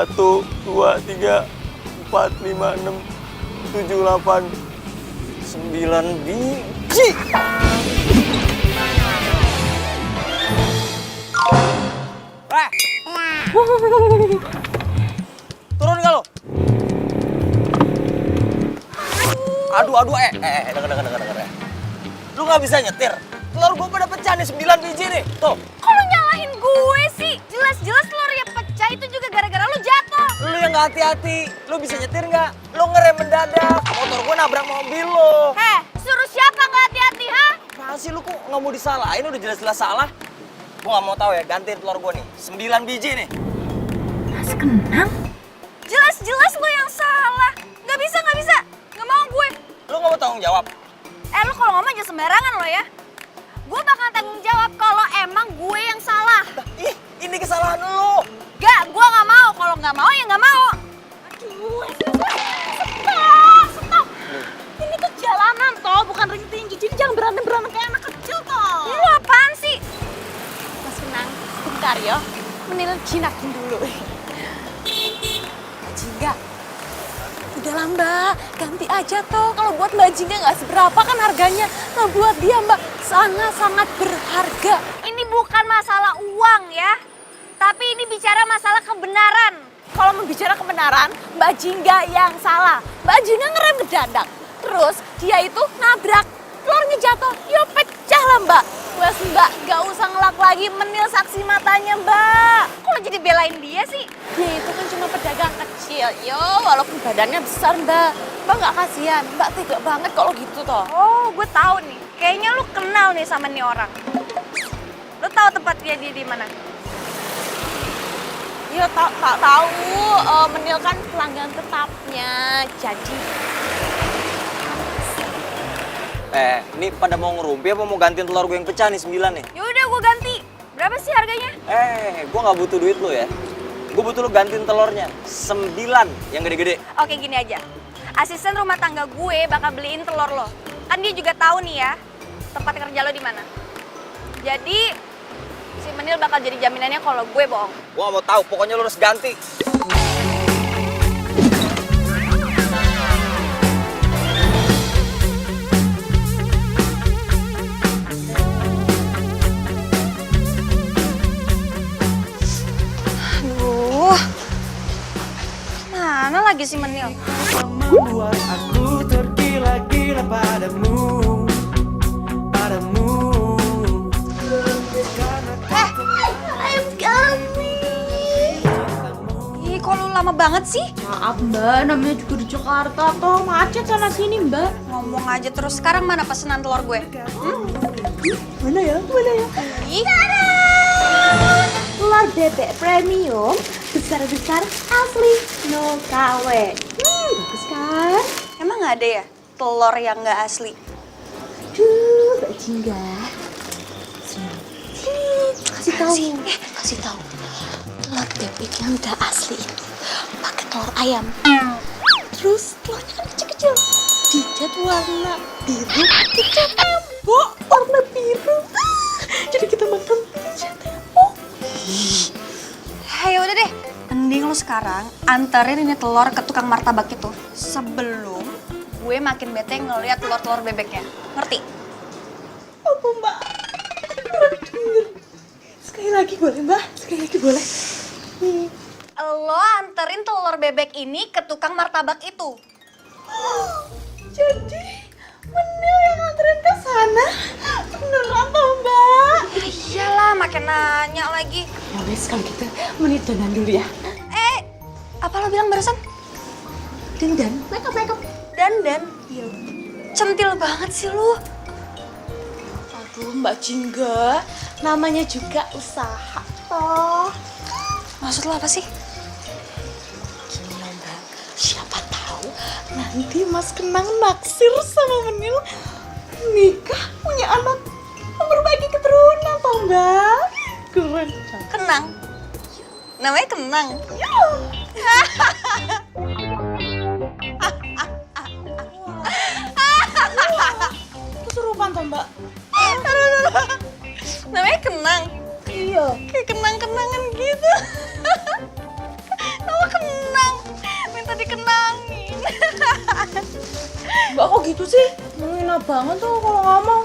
1, 2, 3, 4, 5, 6, 7, 8, 9 biji. Turun nggak lo? Aduh, denger. Lu nggak bisa nyetir. Telur gue pada pecah nih, 9 biji nih. Tuh. Kok lu nyalahin gue sih? Jelas-jelas telurnya pecah itu juga gara-gara lu jatuh. Lu yang nggak hati-hati. Lu bisa nyetir nggak? Lu ngerem mendadak. Motor gue nabrak mobil lo. Suruh siapa nggak hati-hati, ha? Masa sih lu kok nggak mau disalahin? Udah jelas-jelas salah. Gue nggak mau tahu ya, gantiin telur gue nih. 9 biji nih. Mas Kenang? Jelas-jelas lu yang salah. Nggak bisa. Nggak mau gue. Lu nggak mau tanggung jawab? Lu kalau ngomong aja sembarangan lo ya. Gue bakal tanggung jawab kalau emang gue yang salah. Ih, ini kesalahan lu. Gak, gue nggak mau. Kalau nggak mau ya nggak mau. Aduh, stop. Ini tuh jalanan toh, bukan ring tinju. Jadi jangan berantem kayak anak kecil toh. Lu apaan sih? Mas Kenang, bentar ya. Mendingan jinakin dulu. Jingga. Udahlah Mbak, ganti aja toh. Kalau buat Mbak Jingga nggak seberapa kan harganya. Nah buat dia Mbak sangat-sangat berharga. Ini bukan masalah uang ya. Tapi ini bicara masalah kebenaran. Kalau membicara kebenaran, Mbak Jingga yang salah. Mbak Jingga ngerem mendadak. Terus dia itu nabrak. Telurnya jatuh, ya pecah lah Mbak. Wes Mbak, gak usah ngelak lagi, menil saksi matanya Mbak. Kok lo jadi belain dia sih? Dia itu kan cuma pedagang kecil, yo walaupun badannya besar Mbak. Mbak gak kasihan, Mbak tega banget kalau gitu toh. Oh, gue tahu nih. Kayaknya lu kenal nih sama nih orang. Lu tahu tempatnya dia di mana? Ya tak tahu, Menil kan pelanggan tetapnya. Jadi Ini pada mau ngerumpi apa mau gantiin telur gue yang pecah nih 9 nih? yaudah gue ganti. Berapa sih harganya? Gue nggak butuh duit lu ya. Gue butuh lu gantiin telurnya 9 yang gede-gede. Oke gini aja. Asisten rumah tangga gue bakal beliin telur lo. Kan dia juga tahu nih ya tempat kerja lo di mana. Jadi si Menil bakal jadi jaminannya kalau gue bohong. Gue nggak mau tahu, pokoknya lu harus ganti. Aduh, mana lagi si Menil? Membuat aku tergila-gila padamu. Ayam kami. Ih, kok lu lama banget sih? Maaf Mbak, namanya juga di Jakarta toh, macet sana sini Mbak. Ngomong aja terus, sekarang mana pesanan telur gue? Mana ya? Ih, Telur bebek premium, besar-besar asli, no KW. Bagus kan? emang nggak ada ya telur yang nggak asli? Aduh, Mbak Jingga. Kasih tahu. Kasih tahu. Telur bebek yang udah asli itu pakai telur ayam. Terus telurnya kan kecil-kecil. Dicat warna biru, dicat tembok warna biru. Jadi kita makan dicat tembok. Ya udah deh, mending lu sekarang anterin ini telur ke tukang martabak itu sebelum gue makin bete ngeliat telur-telur bebeknya. Ngerti? Apa Mbak? Sekali lagi boleh Mbak? Sekali lagi boleh? Lo anterin telur bebek ini ke tukang martabak itu. Jadi Menil yang nganterin ke sana? Beneran toh Mbak? Ya iyalah, makin nanya lagi. Ya wes kalau gitu Menil dandan dulu ya. Apa lo bilang barusan? Dandan, makeup. Dandan? Iya. Centil banget sih lu. Aduh Mbak Jingga, namanya juga usaha toh. Maksud lo apa sih? Gini loh Mbak, siapa tahu nanti Mas Kenang naksir sama Menil, nikah punya anak, memperbaiki keturunan toh Mbak. Keren. Kenang? Namanya Kenang? Kesurupan toh Mbak. Namanya Kenang? Iya. Kayak kenang-kenangan gitu. Nama gitu sih? Menghina banget tuh kalau ngomong.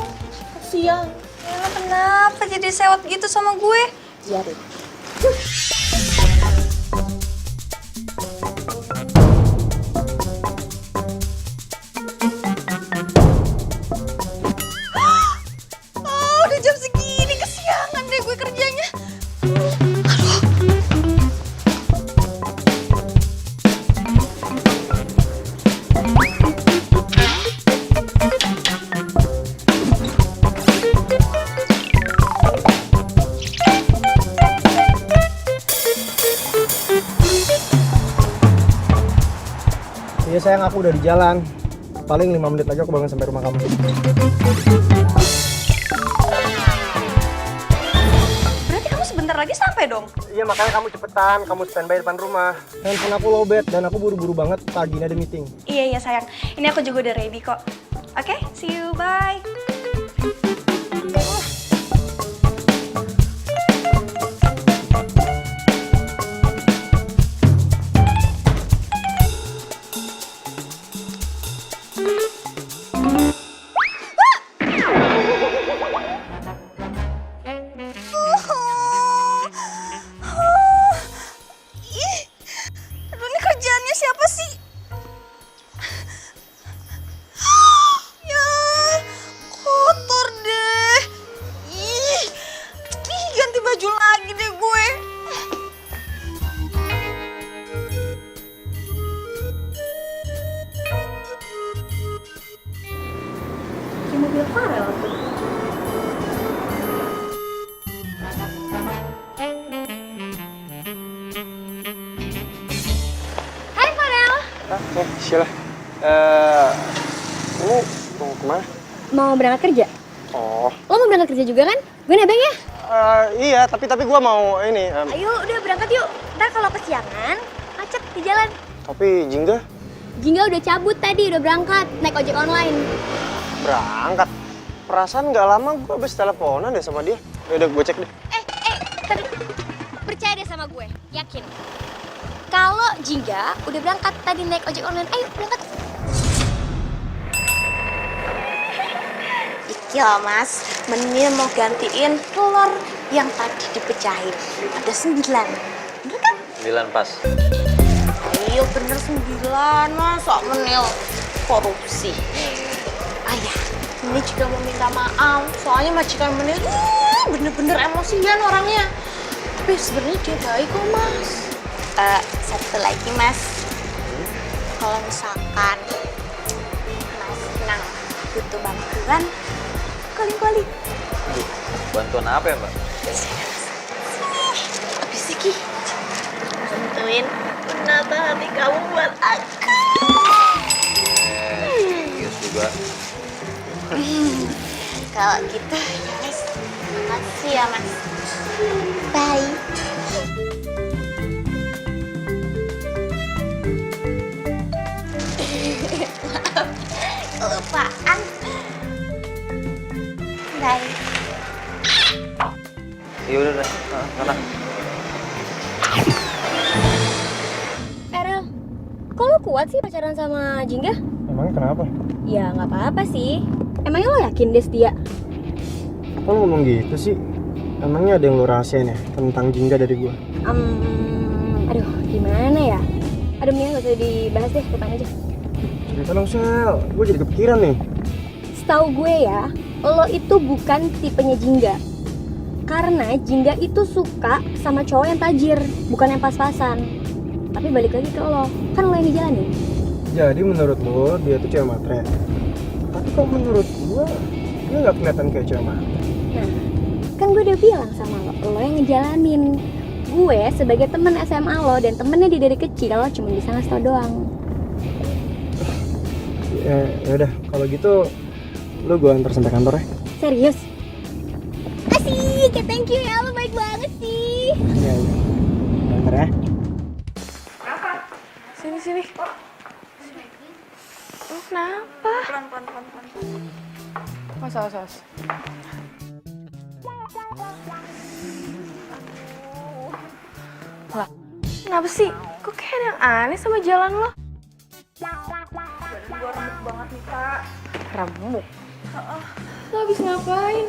Kasian. Ya, kenapa jadi sewot gitu sama gue? Iya deh. Oh, udah jam segini, kesiangan deh gue kerjanya. Iya sayang, aku udah di jalan. Paling 5 menit lagi aku bakal sampai rumah kamu. Berarti kamu sebentar lagi sampai dong? Iya makanya kamu cepetan, kamu standby depan rumah. Handphone aku lowbat dan aku buru-buru banget, pagi ini ada meeting. Iya sayang, ini aku juga udah ready kok. Oke, see you, bye. Aduh, ini kerjaannya siapa sih? Ya, kotor deh. Ih, ganti baju lagi deh gue. Kayak mobil Farel tuh. Hai Farel. Sheila. Kamu mau kemana? Mau berangkat kerja? Oh. Lo mau berangkat kerja juga kan? Gue nebeng ya? Iya, tapi gua mau ini. Ayo udah berangkat yuk. Ntar kalau kesiangan, macet di jalan. Tapi Jingga Jingga udah cabut tadi, udah berangkat. Naik ojek online. berangkat. Perasaan nggak lama gua habis teleponan deh sama dia. Udah gue cek deh. Tapi percaya deh sama gue, yakin. Kalau Jingga udah berangkat tadi naik ojek online, ayo berangkat. Iki loh mas, Menil mau gantiin telur yang tadi dipecahin. Ada 9. Bener kan? 9 pas. Iya bener 9, masa Menil korupsi. Ayah, ini juga mau minta maaf. Soalnya majikan Menil bener-bener emosian orangnya. Tapi sebenarnya dia baik kok mas. Satu lagi mas, kalau misalkan mas Nang butuh bantuan, calling. Bantuan apa ya, Mbak? Habis Ki, bantuin menata hati kamu buat aku. Serius juga. Kalau gitu ya mas, makasih ya mas. Bye. Maaf, kelupaan. Bye. Ya udah, sana. Erel, kok lo kuat sih pacaran sama Jingga? Emangnya kenapa? Ya nggak apa-apa sih. Emangnya lo yakin dia setia? Kok lo ngomong gitu sih? Emangnya ada yang lo rahasiain ya tentang Jingga dari gua? Aduh, gimana ya? Aduh, Mia nggak usah dibahas deh, lupain aja. Cerita dong Sel, gue jadi kepikiran nih. Setahu gue ya, lo itu bukan tipenya Jingga. Karena Jingga itu suka sama cowok yang tajir, bukan yang pas-pasan. Tapi balik lagi ke lo, kan lo yang dijalanin. Jadi menurut lo dia tuh cewek matre. Tapi kok menurut gua dia nggak kelihatan kayak cewek matre. Nah, kan gue udah bilang sama lo yang ngejalanin. Gue sebagai temen SMA lo dan temennya dia dari kecil, lo cuma bisa ngasih tau doang. Ya udah, kalau gitu lo gue antar sampai kantor ya. Serius? Asik, ya thank you ya, lo baik banget sih. Iya. Antar ya. Sini. Oh, kenapa? Pelan. Mas. Wah, kenapa sih? Kok kayak ada yang aneh sama jalan lo? Badan gue remuk banget nih, Kak. remuk. Lo habis ngapain?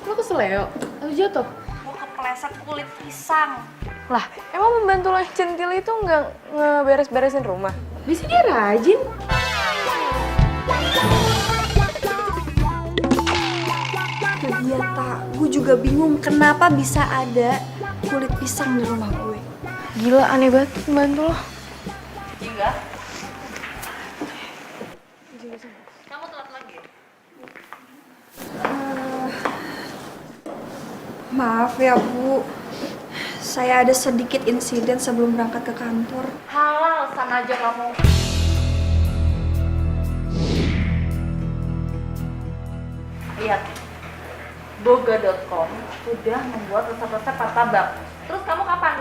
Lo keseleo? Atau jatuh? Gue kepleset kulit pisang. Lah, emang membantu lo yang centil itu nggak ngeberes-beresin rumah? Bisa dia rajin. Iya tak, gue juga bingung kenapa bisa ada kulit pisang di rumah gue. Gila, aneh banget membantu lo. Kamu telat lagi? Maaf ya Bu, saya ada sedikit insiden sebelum berangkat ke kantor. Halal, sana aja kamu. Lihat, boga.com sudah membuat resep-resep martabak. Terus kamu kapan?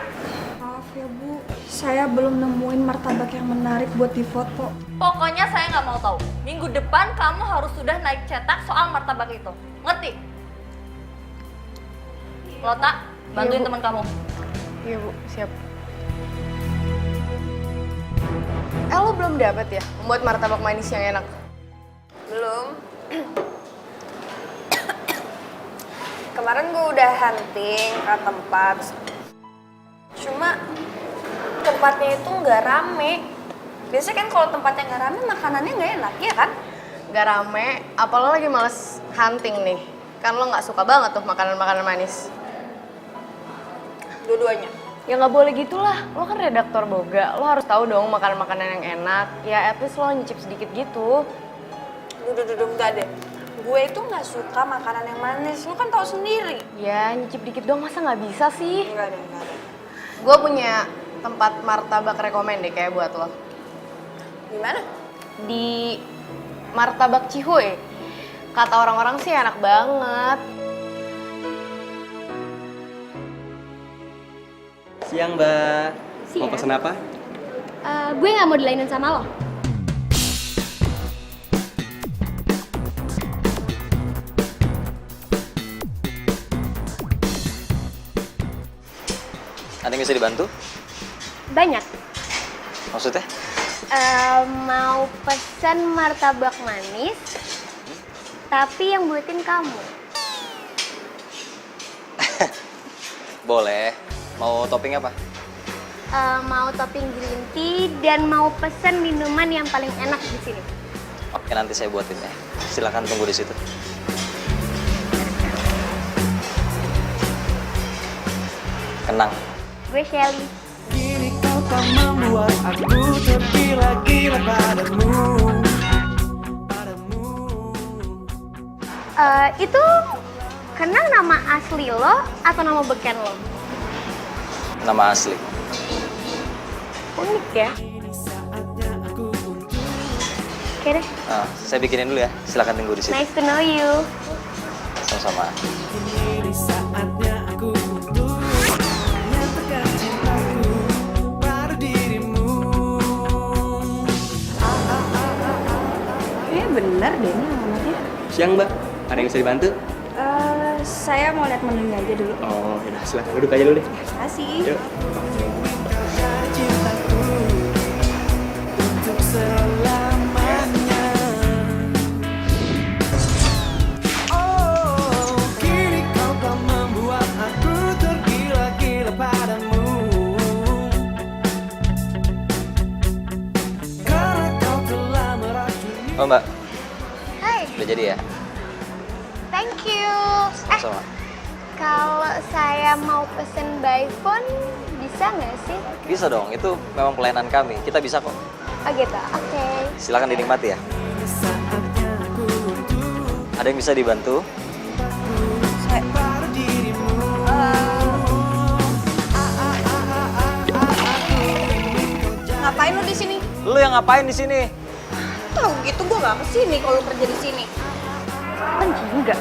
Maaf ya Bu, saya belum nemuin martabak yang menarik buat difoto. Pokoknya saya nggak mau tahu. Minggu depan kamu harus sudah naik cetak soal martabak itu. Ngerti? Lota, bantuin Bu. teman kamu. Iya Bu, siap. Lo belum dapat ya membuat martabak manis yang enak? Belum. Kemarin gue udah hunting ke tempat. Cuma tempatnya itu nggak rame. Biasanya kan kalau tempatnya nggak rame makanannya nggak enak, ya kan? Gak rame, apa lo lagi males hunting nih? Kan lo gak suka banget tuh makanan-makanan manis. Dua-duanya. Ya nggak boleh gitulah, lo kan redaktor boga, lo harus tahu dong makanan-makanan yang enak. Ya at least lo nyicip sedikit gitu. Duduk enggak deh. Gue itu nggak suka makanan yang manis. Lu kan tahu sendiri. Ya nyicip dikit dong, masa nggak bisa sih? Enggak deh, enggak deh. Gue punya tempat martabak rekomen deh kayak buat lo. Di mana? Di Martabak Cihuy. Kata orang-orang sih enak banget. Siang, Mbak. Mau pesen apa? Gue nggak mau dilainin sama lo. Ada yang bisa dibantu? Banyak. Maksudnya? Mau pesen martabak manis, tapi yang buatin kamu. Boleh. Mau topping apa? Mau topping green tea dan mau pesen minuman yang paling enak di sini. Oke, nanti saya buatin ya. Silakan tunggu di situ. Kenang. Gue Shelly. Kini kau tak membuat aku tergila-gila padamu. Itu Kenang nama asli lo atau nama beken lo? Nama asli. Unik ya. Oke deh, Saya bikinin dulu ya. Silakan tunggu di situ. nice to know you. Sama-sama. Kini saatnya aku untuk menyatakan cintaku pada dirimu. Kayaknya bener deh ini alamatnya. Siang, Mbak. Ada yang bisa dibantu? Saya mau lihat menunya aja dulu. Oh, yaudah. Silakan duduk aja dulu deh. Makasih. Yuk. Cintaku untuk selamanya. Oh, kini kau telah membuat aku tergila-gila padamu. Karena kau telah meracuni. Oh, Mbak. Hai, Udah jadi ya? thank you. Sama-sama. Kalau saya mau pesen by phone, bisa nggak sih? Bisa dong. Itu memang pelayanan kami. Kita bisa kok. Oh gitu, oke. Silakan dinikmati ya. Ada yang bisa dibantu? Ngapain lu di sini? Lu yang ngapain di sini? Tahu gitu gue nggak kesini kalau lu kerja di sini. Kan juga.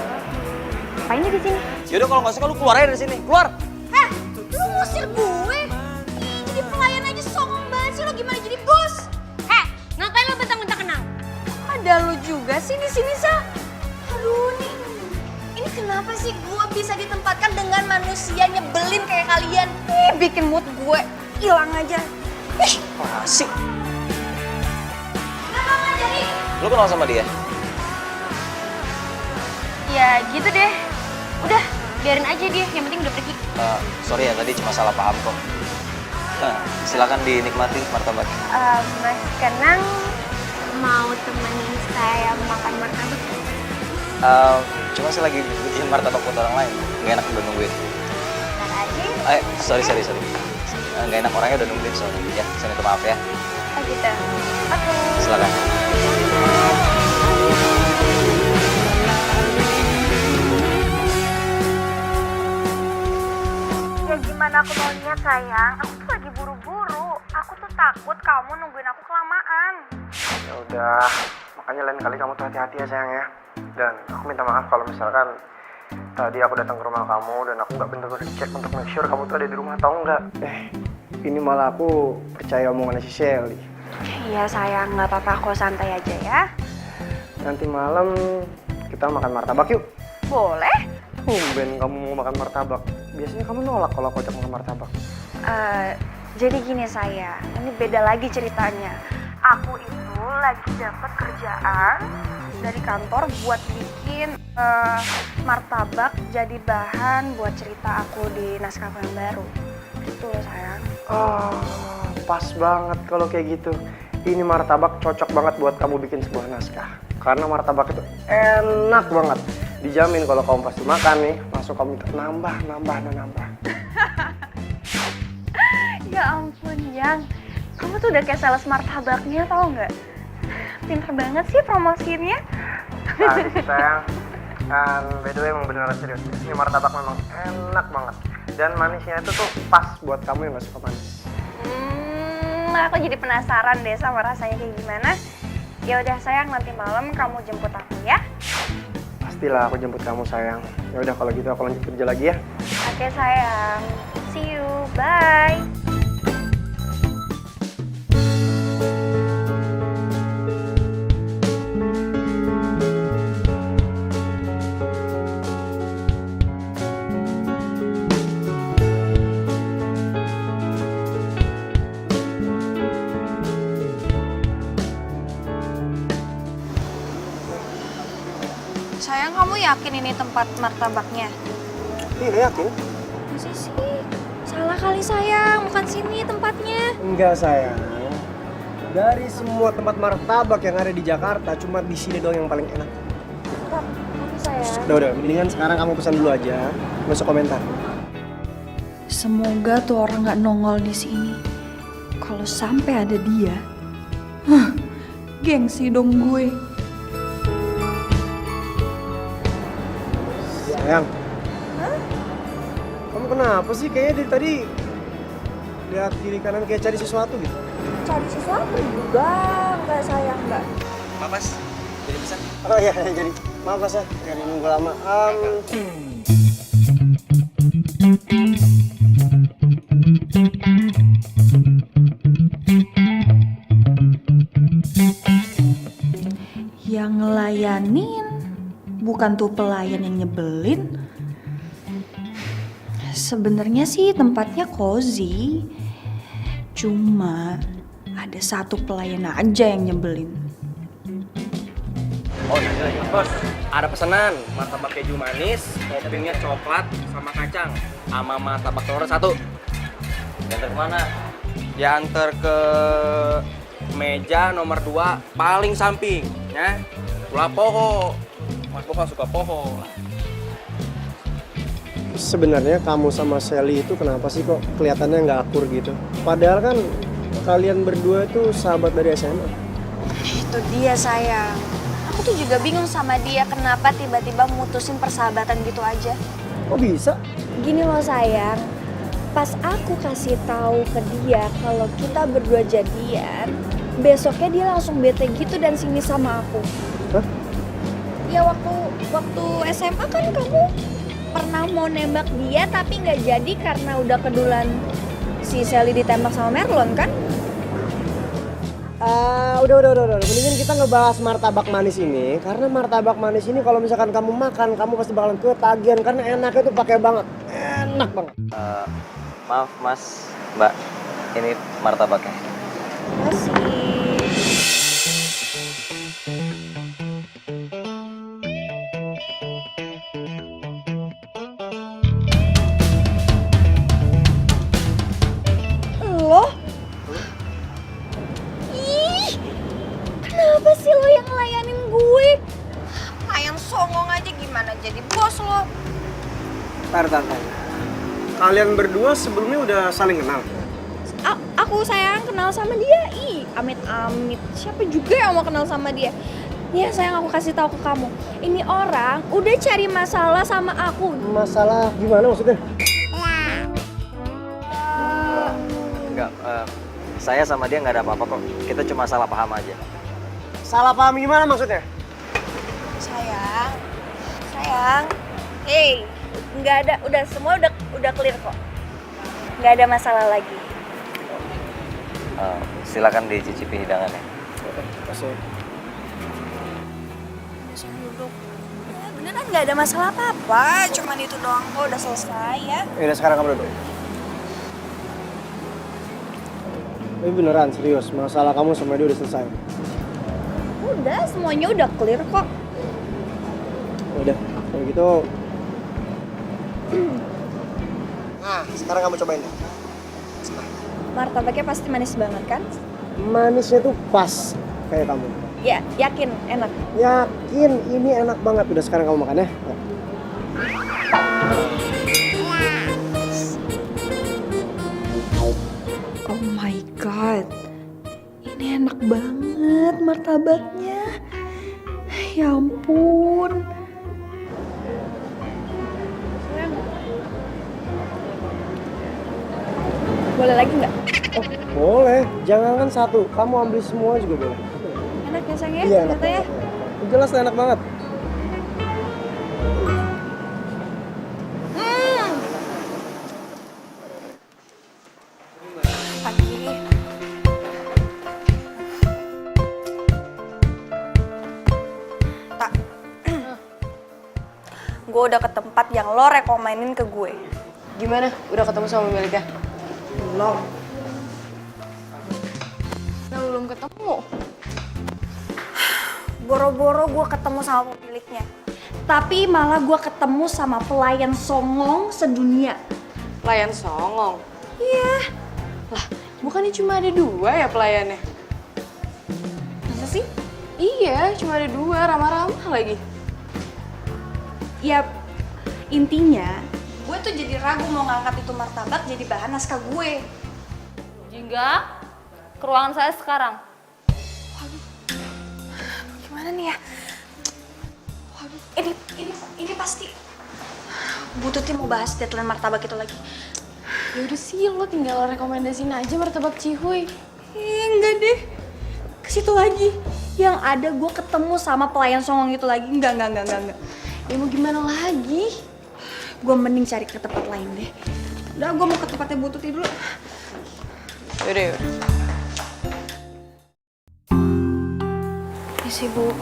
Ngapain di sini? Yaudah kalau nggak suka lu keluar aja dari sini. Keluar! Heh, lu ngusir gue? Jadi pelayan aja sombong banget sih, lo gimana jadi bos? Heh, ngapain lo bentang-bentang Kenang? Ada lu juga sih di sini, Sa. Aduh, ini kenapa sih gue bisa ditempatkan dengan manusia nyebelin kayak kalian? Bikin mood gue hilang aja. Asik. Kenapa nggak jadi? Lu kenal sama dia? Ya gitu deh. Udah, biarin aja dia, yang penting udah pergi. Sorry ya, tadi cuma salah paham kok. Silakan dinikmati martabak. Mas Kenang mau temenin saya makan martabak? Cuma saya lagi bikin martabak buat orang lain. Nggak enak udah nungguin. Ntar aja. Sorry. Nggak enak, orangnya udah nungguin soalnya. Ya, saya minta maaf ya. Oh gitu. Oke. Silakan. Ya gimana aku maunya sayang, aku tuh lagi buru-buru. Aku tuh takut kamu nungguin aku kelamaan. Ya udah, makanya lain kali kamu tuh hati-hati ya sayang ya. Dan aku minta maaf kalau misalkan tadi aku datang ke rumah kamu dan aku nggak bener-bener cek untuk make sure kamu tuh ada di rumah atau enggak. Ini malah aku percaya omongannya si Shelly. Iya sayang, nggak apa-apa, aku santai aja ya. Nanti malam kita makan martabak yuk. Boleh? Ben kamu mau makan martabak. Biasanya kamu nolak kalau aku ajak makan martabak. Jadi gini sayang, ini beda lagi ceritanya. Aku itu lagi dapat kerjaan dari kantor buat bikin martabak jadi bahan buat cerita aku di naskah yang baru. Itu loh sayang. Oh, pas banget kalau kayak gitu. Ini martabak cocok banget buat kamu bikin sebuah naskah. Karena martabak itu enak banget. Dijamin kalau kamu pasti makan nih, langsung kamu minta nambah. Ya ampun Yang, kamu tuh udah kayak sales martabaknya, tau nggak? Pinter banget sih promosiinnya. Nah, sayang. Dan by the way emang beneran serius. Ini martabak memang enak banget. Dan manisnya itu tuh pas buat kamu yang gak suka manis. Aku jadi penasaran deh sama rasanya kayak gimana. Ya udah sayang, nanti malam kamu jemput aku ya. Pastilah aku jemput kamu sayang. Ya udah kalau gitu aku lanjut kerja lagi ya. Oke sayang, see you, bye. Sayang, kamu yakin ini tempat martabaknya? Iya yakin? Masa sih? Salah kali sayang, bukan sini tempatnya. Enggak sayang. Dari semua tempat martabak yang ada di Jakarta, cuma di sini doang yang paling enak. Tapi sayang. Udah, mendingan sekarang kamu pesan dulu aja. Nggak usah komentar. Semoga tuh orang nggak nongol di sini. Kalau sampai ada dia, gengsi dong gue. Sayang. Kamu kenapa sih? Kayaknya dari tadi lihat kiri kanan kayak cari sesuatu gitu. Cari sesuatu juga, nggak sayang nggak? Mas, jadi pesan. Oh iya, jadi maaf mas ya, nggak nunggu lama. Yang ngelayanin bukan tuh pelayan yang nyebelin. Sebenarnya sih tempatnya cozy. Cuma ada satu pelayan aja yang nyebelin. Oh iya, bos. Ada pesanan martabak keju manis, toppingnya coklat sama kacang, sama martabak telur satu. Diantar kemana? Diantar ke meja nomor 2 paling samping, ya. Pula poho. Mas Boka suka poho. Sebenarnya kamu sama Shelly itu kenapa sih kok kelihatannya nggak akur gitu? Padahal kan kalian berdua itu sahabat dari SMA. Itu dia sayang. Aku tuh juga bingung sama dia kenapa tiba-tiba mutusin persahabatan gitu aja. Kok bisa? Gini loh sayang, pas aku kasih tahu ke dia kalau kita berdua jadian, besoknya dia langsung bete gitu dan sini sama aku. Hah? Ya waktu SMA kan kamu pernah mau nembak dia tapi nggak jadi karena udah kedulan si Shelly ditembak sama Merlon kan? Udah. Mendingan kita ngebahas martabak manis ini. Karena martabak manis ini kalau misalkan kamu makan, kamu pasti bakalan ketagihan. Karena enaknya tuh pakai banget. Enak banget. Maaf mas, mbak, ini martabaknya. Masih. songong aja gimana jadi bos lo? Tar. Kalian berdua sebelumnya udah saling kenal? Aku sayang kenal sama dia. Ih, amit-amit. Siapa juga yang mau kenal sama dia? Nih sayang, aku kasih tahu ke kamu. Ini orang udah cari masalah sama aku. Masalah gimana maksudnya? Enggak, saya sama dia nggak ada apa-apa kok. Kita cuma salah paham aja. Salah paham gimana maksudnya? Sayang. Hey, nggak ada. Semua udah clear kok. Nggak ada masalah lagi. Silakan dicicipi hidangannya. Kasih. Bisa duduk. Ya, beneran nggak ada masalah apa-apa. Cuman itu doang kok, udah selesai ya. Udah sekarang kamu duduk. Tapi beneran serius, masalah kamu sama dia udah selesai. Udah, semuanya udah clear kok. Udah, kalau gitu. Nah, sekarang kamu cobain deh. Martabaknya pasti manis banget kan? Manisnya tuh pas kayak kamu. Ya, yakin enak. Yakin ini enak banget. Udah sekarang kamu makan ya. Oh my god, ini enak banget martabaknya. Ya ampun. Boleh lagi nggak? Oh, boleh. Jangan satu. Kamu ambil semua juga boleh. Enak ya sayang ya? Iya, enak ternyata ya. banget. Jelas enak banget. Pagi. Tak. Gue udah ke tempat yang lo rekomenin ke gue. Gimana? Udah ketemu sama pemiliknya? Belum. Nah, belum ketemu. Boro-boro gue ketemu sama pemiliknya. Tapi malah gue ketemu sama pelayan songong sedunia. Pelayan songong? Iya. Lah, bukannya cuma ada 2 ya pelayannya? Masa sih? Iya, cuma ada 2, ramah-ramah lagi. Ya, intinya gue tuh jadi ragu mau ngangkat itu martabak jadi bahan naskah gue. Jingga, ke ruangan saya sekarang. Gimana nih ya? Waduh, ini pasti Bututnya mau bahas deadline martabak itu lagi. Ya udah sih, lo tinggal rekomendasiin aja martabak Cihuy. Enggak deh, ke situ lagi. Yang ada gue ketemu sama pelayan songong itu lagi. Enggak. Ya mau gimana lagi? Gue mending cari ke tempat lain deh. Udah, gue mau ke tempatnya Bututi dulu. Yaudah. Isi Bu.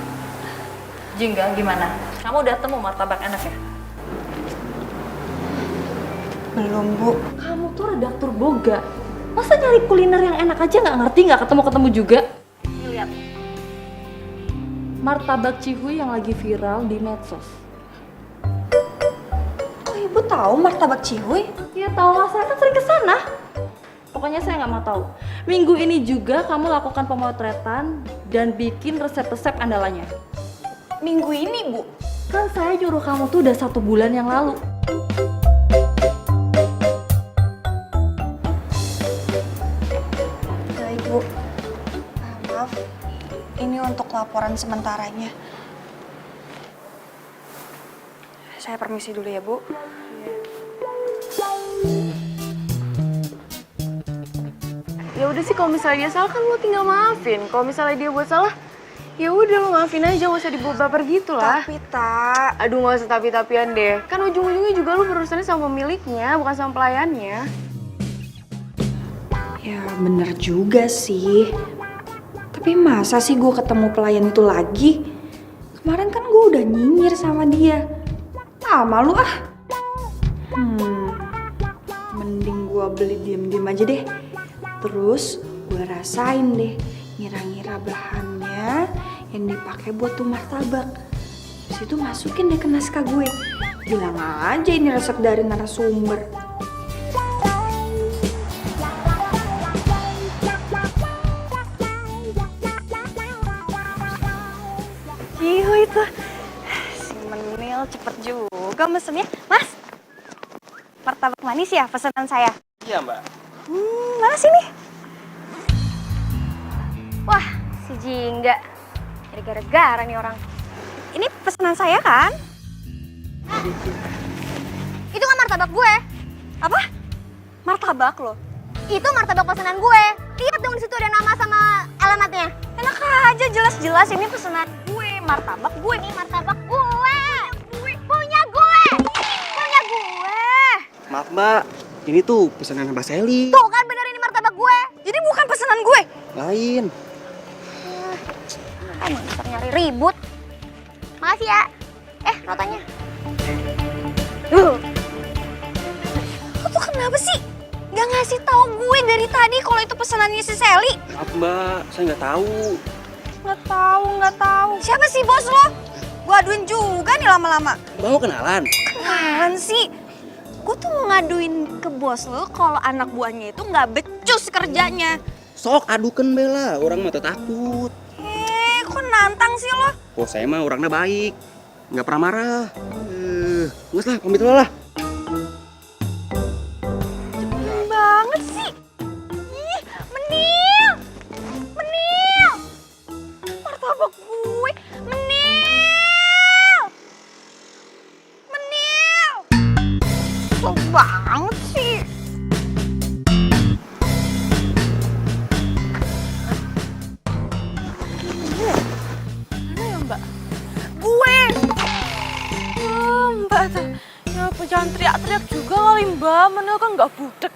Jingga, gimana? Kamu udah temu martabak enak ya? Belum, Bu. Kamu tuh redaktur boga. Masa nyari kuliner yang enak aja nggak ngerti, nggak ketemu-ketemu juga? Nih, lihat. Martabak Cihuy yang lagi viral di medsos. Kok Ibu tahu martabak Cihuy? Ya tahu lah, saya kan sering kesana. Pokoknya saya nggak mau tahu. Minggu ini juga kamu lakukan pemotretan dan bikin resep-resep andalannya. Minggu ini, Bu. Kan saya nyuruh kamu tuh udah 1 bulan yang lalu. Baik, Bu. Maaf, ini untuk laporan sementaranya. Saya permisi dulu ya, Bu. Ya udah sih, kalau misalnya dia salah kan lo tinggal maafin. Kalau misalnya dia buat salah, ya udah lo maafin aja, gak usah dibawa baper gitu lah. Tapi, Tak. Aduh, gak usah tapi-tapian deh. Kan ujung-ujungnya juga lo berurusannya sama pemiliknya, bukan sama pelayannya. Ya bener juga sih. Tapi masa sih gue ketemu pelayan itu lagi? Kemarin kan gue udah nyinyir sama dia. Ah, malu ah. Mending gue beli diem-diem aja deh. Terus gue rasain deh, ngira-ngira bahannya yang dipakai buat tuh martabak. Terus itu masukin deh ke naskah gue. Bilang aja ini resep dari narasumber. Cihuy tuh, si cepet juga mesennya. Mas, martabak manis ya pesanan saya? Iya, Mbak. Mana sini? Wah, si Jingga. Jadi gara-gara nih orang. Ini pesanan saya kan? Itu kan martabak gue. Apa? Martabak lo? Itu martabak pesanan gue. Lihat dong di situ ada nama sama alamatnya. Enak aja, jelas-jelas ini pesanan gue. Martabak gue. Ini martabak gue. Punya gue. Punya gue. Maaf, Mbak. Ini tuh pesanan Mbak Sally. Tuh kan bener ini martabak gue. Jadi bukan pesanan gue. Lain. Emang bisa nyari ribut. Makasih ya. Notanya. Lo tuh kenapa sih? Gak ngasih tahu gue dari tadi kalau itu pesanannya si Sally. Maaf, Mbak. Saya nggak tahu. Nggak tahu. Siapa sih bos lo? Gue aduin juga nih lama-lama. Mbak mau kenalan? Kenalan sih. Gue tuh mau ngaduin ke bos lo kalau anak buahnya itu nggak becus kerjanya. Sok adukan Bella. Orang mah takut. Kok nantang sih lo? Oh, saya mah orangnya baik. Nggak pernah marah. Nggak lah, pamit dulu lah. Cepet banget sih. Ih, Menil. Martabak gue. Menil. Cepet banget sih. Mana ya Mbak? Gue. Mbak tuh. Ya apa jangan teriak-teriak juga kali Mbak. Menil kan nggak budek.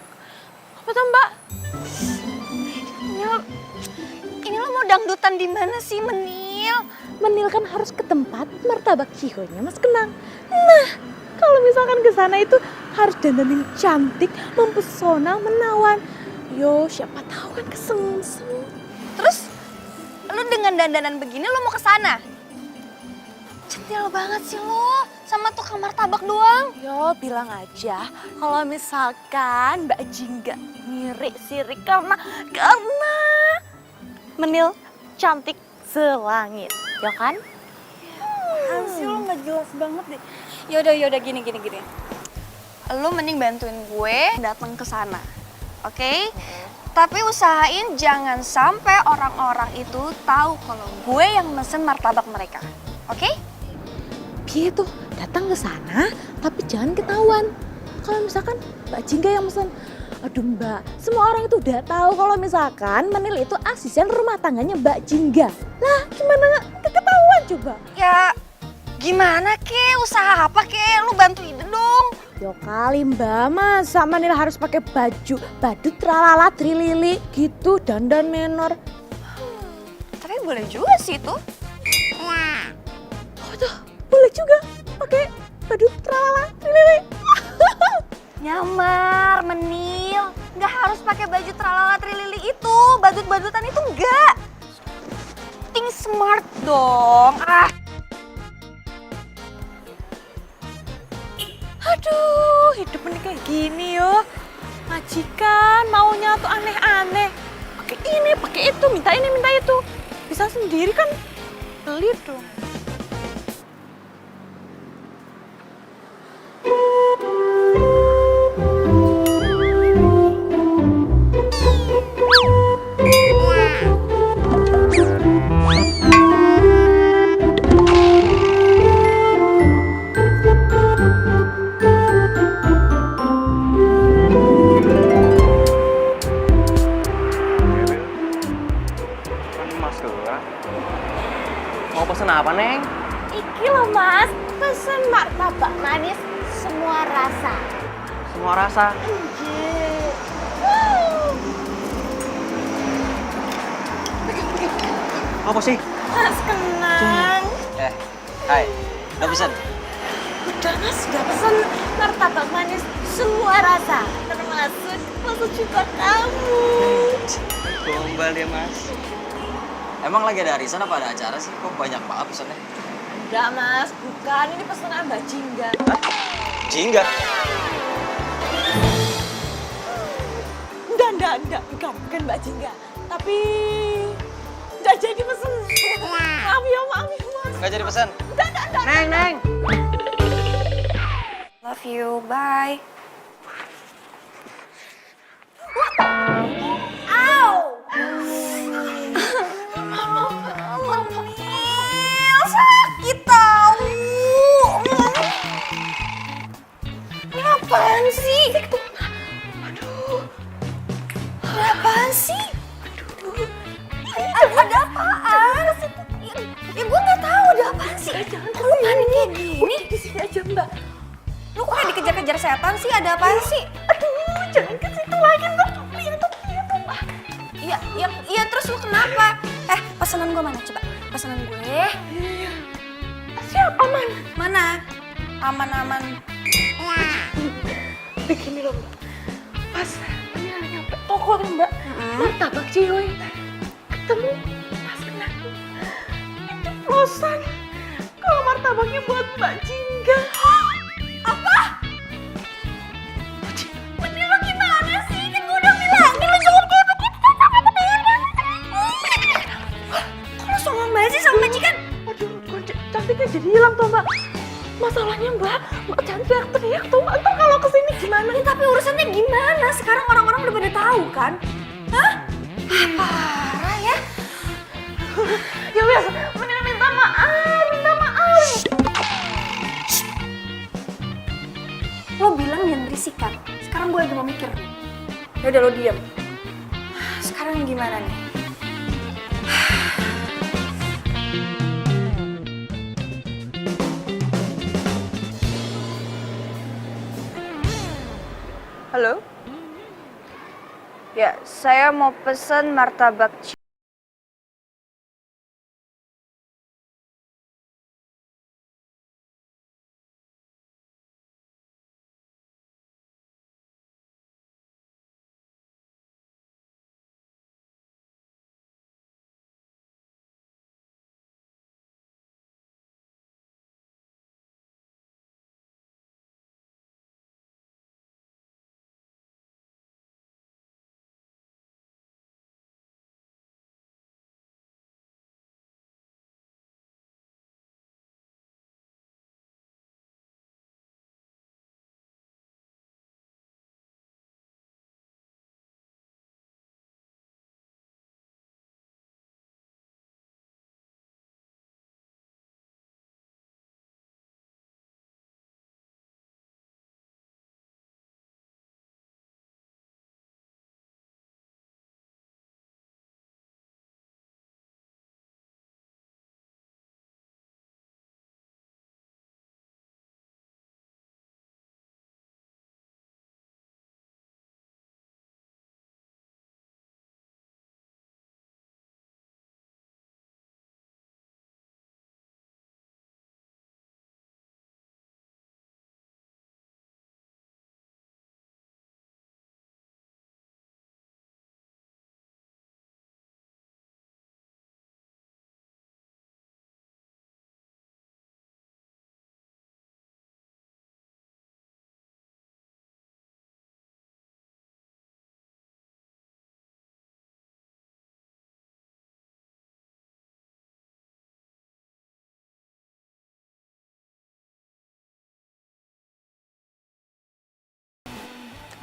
Apa tuh Mbak? Ini lo mau dangdutan di mana sih Menil? Menil kan harus ke tempat martabak Cihonya Mas Kenang. Nah, kalau misalkan ke sana itu harus dandanin cantik, mempesona, menawan. Yo, siapa tahu kan kesengsem. Terus lo dengan dandanan begini lo mau ke sana? Centil banget sih lo sama tukang martabak doang. Yo, bilang aja kalau misalkan Mbak Jingga sirik karena Menil cantik selangit, ya kan? Sih lo nggak jelas banget deh. Yaudah gini. Lo mending bantuin gue datang ke sana, oke? Tapi usahain jangan sampai orang-orang itu tahu kalau gue yang mesen martabak mereka, oke? Piye tuh datang ke sana tapi jangan ketahuan. Kalau misalkan Mbak Jingga yang mesen, aduh Mbak, semua orang itu udah tahu kalau misalkan Menil itu asisten rumah tangganya Mbak Jingga. Lah gimana nggak ketahuan coba? Ya gimana ke? Usaha apa ke? Lu bantuin dong. Yo kali Mbak, masa Menil harus pakai baju badut tralala trilili gitu dandan menor. Tapi boleh juga sih tuh. Oh tuh, boleh juga pakai badut tralala trilili. Nyamar, Menil. Nggak harus pakai baju tralala trilili itu. Badut-badutan itu enggak. Think smart dong. Aduh, hidup ini kayak gini yo. Majikan maunya tuh aneh-aneh. Pakai ini, pakai itu, minta ini, minta itu. Bisa sendiri kan beli dong. Mau pesen apa, Neng? Iki loh Mas, pesen martabak manis semua rasa. Semua rasa. Apa sih? Mas Kenang. Hai, udah pesen? Udah Mas, udah pesen martabak manis semua rasa. Termasuk juga kamu. Gombal ya Mas. Emang lagi ada arisan apa ada acara sih? Kok banyak banget pesannya? Enggak Mas, bukan. Ini pesanan Mbak Jingga. Jingga? Enggak, bukan Mbak Jingga. Tapi enggak jadi pesen. Maaf ya Mas. Nggak jadi pesan? Enggak. Neng. you. Bye. Sakit tahu. Ini apaan sih? Ada apaan sih? Ada apaan? Ya gue nggak tahu ada apaan sih. Kok lu panik kayak gini? Di sini aja Mbak. Lu kok kayak dikejar-kejar setan sih? Ada apaan sih? Aduh, jangan ke situ lagi Mbak. Lihat tuh. Iya terus lu kenapa? Pesanan gue mana coba? Pesanan gue. Siap, aman. Mana? Aman. Begini loh Mbak. Pas Menil nyampe toko nih Mbak. Martabak Cihoy. Ketemu Mas Kenang. Keceplosan. Kalau martabaknya buat Mbak Jingga. Apa? Menil lo gimana sih? Kan gue udah bilangin lo jangan kayak begitu sama Menil. Kok lo songong banget sih sama majikan? Aduh, kok cantiknya jadi hilang tuh Mbak. Masalahnya Mbak jangan teriak-teriak tuh. Ntar kalau kesini gimana? Ya, tapi urusannya gimana? Sekarang orang-orang udah pada tahu kan? Hah? Parah ya? Ya wes, Menil minta maaf. Lo bilang jangan berisik kan? Sekarang gue lagi mau mikir nih. Yaudah lo diem. Sekarang gimana nih? Halo? Ya, saya mau pesen martabak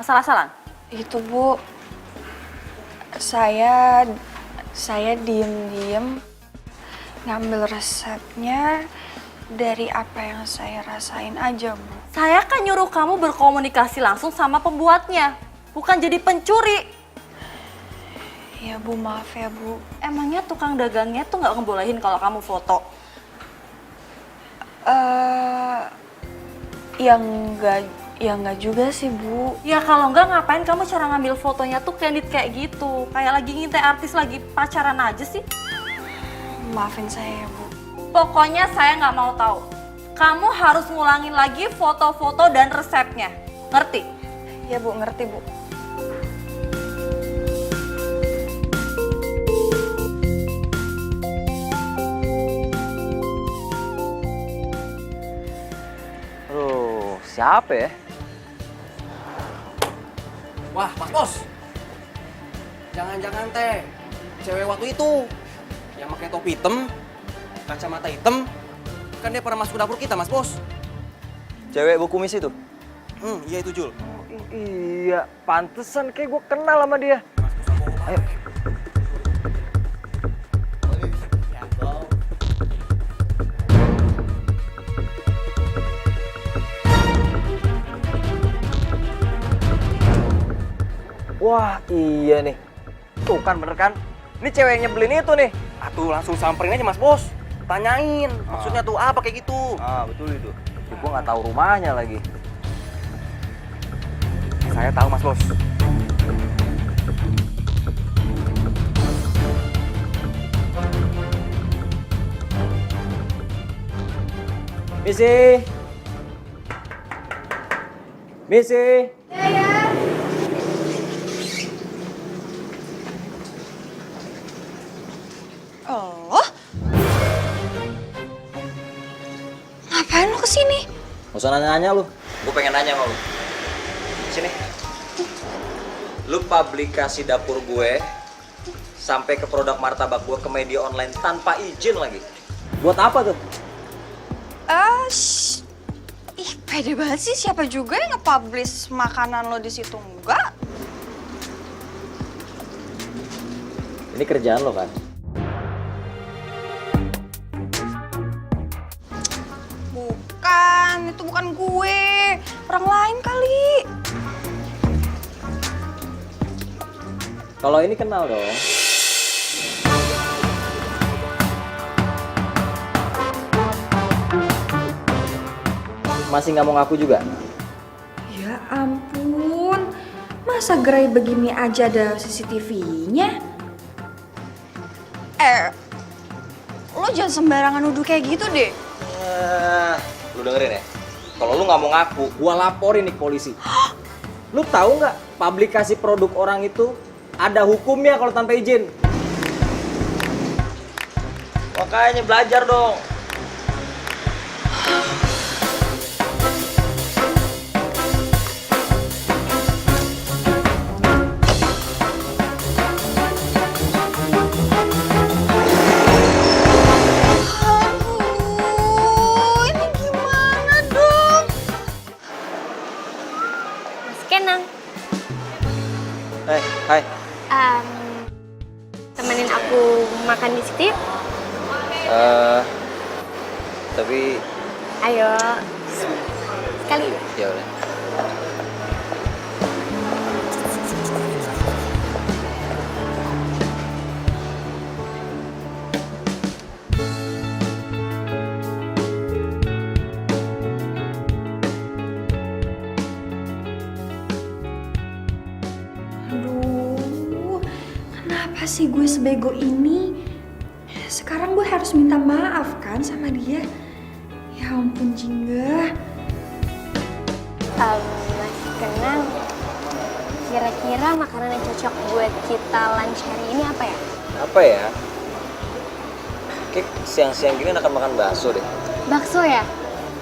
Asal-asalan? itu Bu. Saya diem-diem ngambil resepnya dari apa yang saya rasain aja, Bu. Saya kan nyuruh kamu berkomunikasi langsung sama pembuatnya, bukan jadi pencuri. Ya Bu, maaf ya Bu. Emangnya tukang dagangnya tuh nggak ngebolehin kalau kamu foto? Ya enggak juga sih Bu. Ya kalau nggak ngapain kamu cara ngambil fotonya tuh candid kayak gitu, kayak lagi ngintai artis lagi pacaran aja sih. Maafin saya ya Bu. Pokoknya saya nggak mau tahu. Kamu harus ngulangin lagi foto-foto dan resepnya, ngerti? Ya Bu, ngerti Bu. Aduh, siapa ya? Wah, Mas Bos. Jangan-jangan teh cewek waktu itu yang pakai topi hitam, kacamata hitam, kan dia pernah masuk dapur kita, Mas Bos. Cewek bu kumis itu? Iya itu Jul. Iya, pantesan kayak gue kenal sama dia. Ayo. Wah, iya nih. Tuh kan bener kan? Ini cewek yang nyebelin itu nih. Atuh langsung samperin aja Mas Bos. Tanyain, maksudnya tuh apa kayak gitu. Ah, betul itu. Gue nggak tahu rumahnya lagi. Saya tahu Mas Bos. Misi. Misi. Oh? Ngapain lo kesini? Gak usah nanya-nanya lu. Gue pengen nanya sama lu. Sini. Lu publikasi dapur gue sampai ke produk martabak gue ke media online tanpa izin lagi. Buat apa tuh? Ih, pede banget sih. Siapa juga yang nge-publish makanan lo di situ? Enggak. Ini kerjaan lo kan? Bukan, itu bukan gue. Orang lain kali. Kalau ini kenal dong. Masih nggak mau ngaku juga? Ya ampun. Masa gerai begini aja ada CCTV-nya? Lo jangan sembarangan nuduh kayak gitu deh. Lu dengerin ya? Kalau lu nggak mau ngaku, Gua laporin nih ke polisi. Lu tahu nggak publikasi produk orang itu ada hukumnya kalau tanpa izin? makanya belajar dong. Aduh, ini gimana dong? Mas Kenang, Hai. temenin aku makan di situ yuk. Tapi Ayo, sekali. ya udah. Aduh, kenapa sih gue sebego ini? Sekarang gue harus minta maaf kan sama dia. Ya ampun Jingga. Mas Kenang, kira-kira makanan yang cocok buat kita lunch hari ini apa ya? Apa ya? Kayak siang-siang gini akan makan bakso deh. Bakso ya?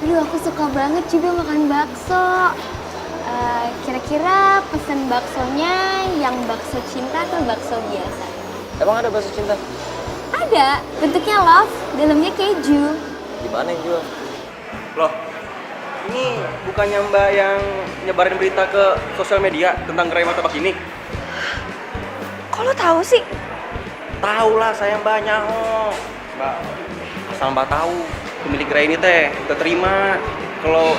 Aduh, aku suka banget juga makan bakso. Kira-kira pesen baksonya yang bakso cinta atau bakso biasa? Emang ada bakso cinta? Ada, bentuknya love, dalamnya keju. Di mana yang jual? Loh, ini bukannya Mbak yang nyebarin berita ke sosial media tentang gerai martabak ini? Kok lo tahu sih? Tahu lah saya Mbaknya, Mbak. Asal Mbak tahu, pemilik gerai ini teh kita terima kalau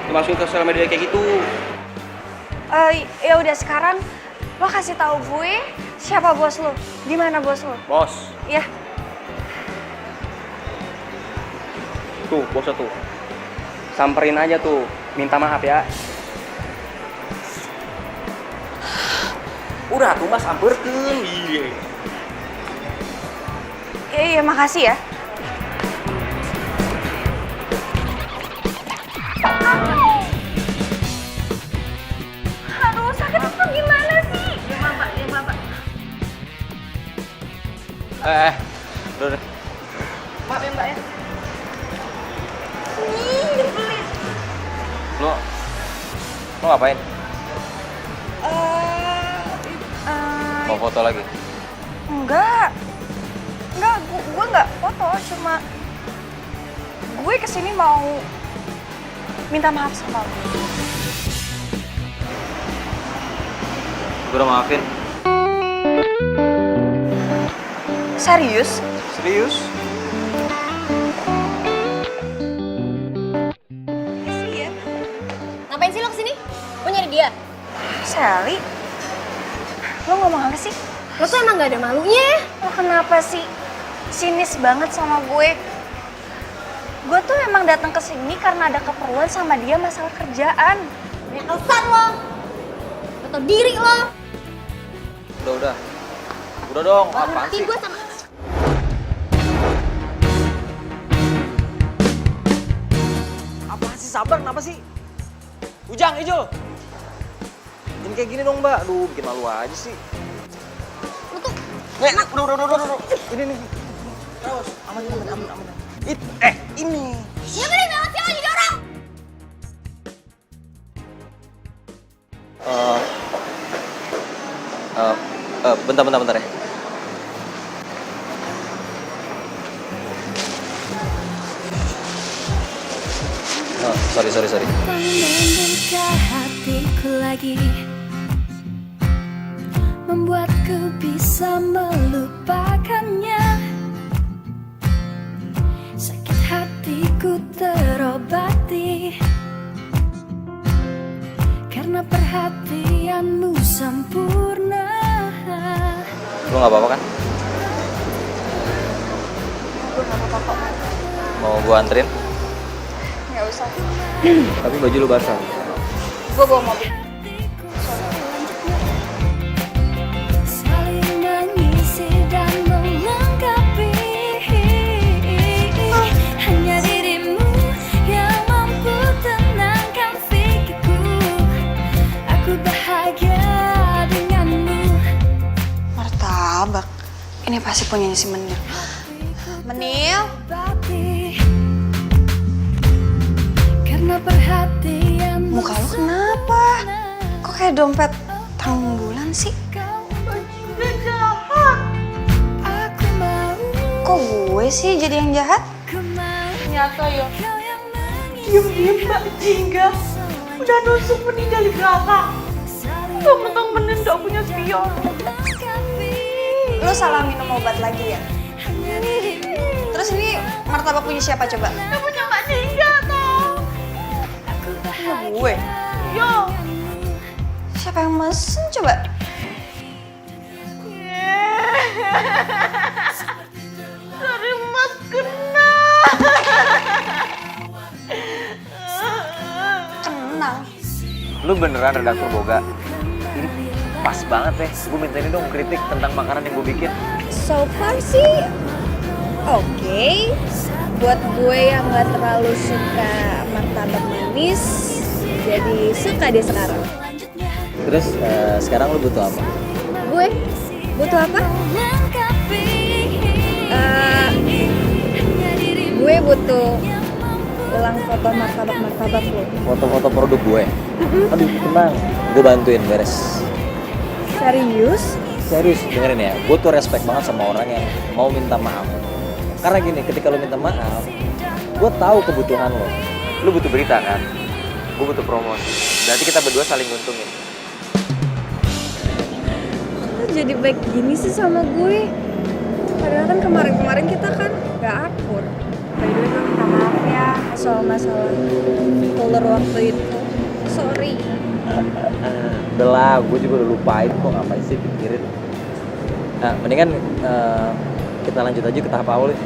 dimasukin ke sosial media kayak gitu. Ya udah sekarang lo kasih tahu gue siapa bos lo, di mana bos lo? Bos, Ya. tuh bosnya tuh. Samperin aja tuh, minta maaf ya. Udah tuh Mas, samperkeun. Iya, makasih ya. Aduh, sakit itu gimana sih? Udah. Maaf ya Mbak ya. Nyebelin. Lo ngapain? Mau foto lagi? Enggak, gue nggak foto, cuma gue kesini mau minta maaf sama lo. Gue udah maafin. Serius? Serius? Iya. Ngapain sih lo kesini? Lo nyari dia? Sally? Lo ngomong apa sih? Lo tuh emang gak ada malunya ya? Lo kenapa sih sinis banget sama gue? Gue tuh emang datang ke sini karena ada keperluan sama dia masalah kerjaan. Banyak alasan lo. Lo tau diri lo. Udah. Udah dong, apaan sih? Gue sama... Apaan sih, sabar, kenapa sih? Ujang, Ijo. Jangan kayak gini dong, Mbak. Aduh, bikin malu aja sih. Lo tuh... Udah. Ini. Terus, aman. Ini. Ya bener banget sih lo jadi orang. Bentar ya. Oh, sorry. Membuka hatiku lagi, membuatku bisa melupakannya. Sakit hatiku terobati karena perhatianmu sempurna. Lu gak apa-apa kan? Gue gak apa-apa kok. Mau gua anterin? Gak usah. Tapi baju lu basah. Gue bawa mobil. Saling mengisi dan melengkapi. Hanya dirimu yang mampu tenangkan pikirku. Aku bahagia denganmu. Martabak. Ini pasti punyanya si Menil. Menil? Karena perhatian. Muka lu kenapa? Kok kayak dompet tanggung bulan sih? Bajunya jahat. Aku mau. Kok gue sih jadi yang jahat? Ternyata ya. Diam-diam Mbak Jingga udah nusuk Bening dari belakang. Mentang-mentang Bening gak punya spion. Lo salah minum obat lagi ya? Terus ini martabak punya siapa coba? Yang punya Mbak Jingga tau. Punya gue? Yo. Siapa yang mesen coba? Dari Mas Kena. Kenal. Lu beneran redaktur Boga? Ini pas banget ya. Gue minta ini dong kritik tentang makanan yang gue bikin. So far sih oke. Buat gue yang gak terlalu suka martabak manis, jadi suka deh sekarang. Terus sekarang lu butuh apa? Gue butuh apa? Gue butuh ulang foto martabak lo. Foto-foto produk gue. Aduh, tenang. Gue bantuin beres. Serius? Serius, dengerin ya. Gue tuh respect banget sama orang yang mau minta maaf. Karena gini, ketika lu minta maaf, gue tahu kebutuhan lo. Lu butuh berita kan? Gue butuh promosi. Berarti kita berdua saling nguntungin. Lo jadi baik gini sih sama gue? Padahal kan kemarin kita kan gak akur. By the way, gue minta maaf ya soal masalah ular waktu itu. Sorry. Udah lah, gue juga udah lupain kok, ngapain sih pikirin. Nah, mendingan kita lanjut aja ke tahap awal ya.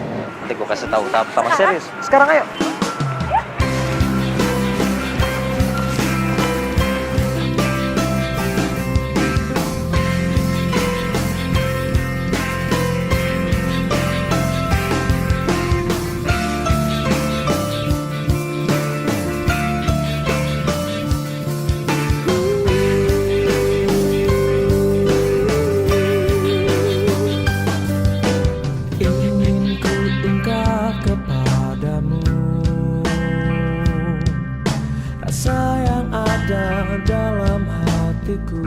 Nanti gue kasih tahu tahap pertama serius. Sekarang ayo. Ingin ku ungkap kepadamu rasa yang ada dalam hatiku,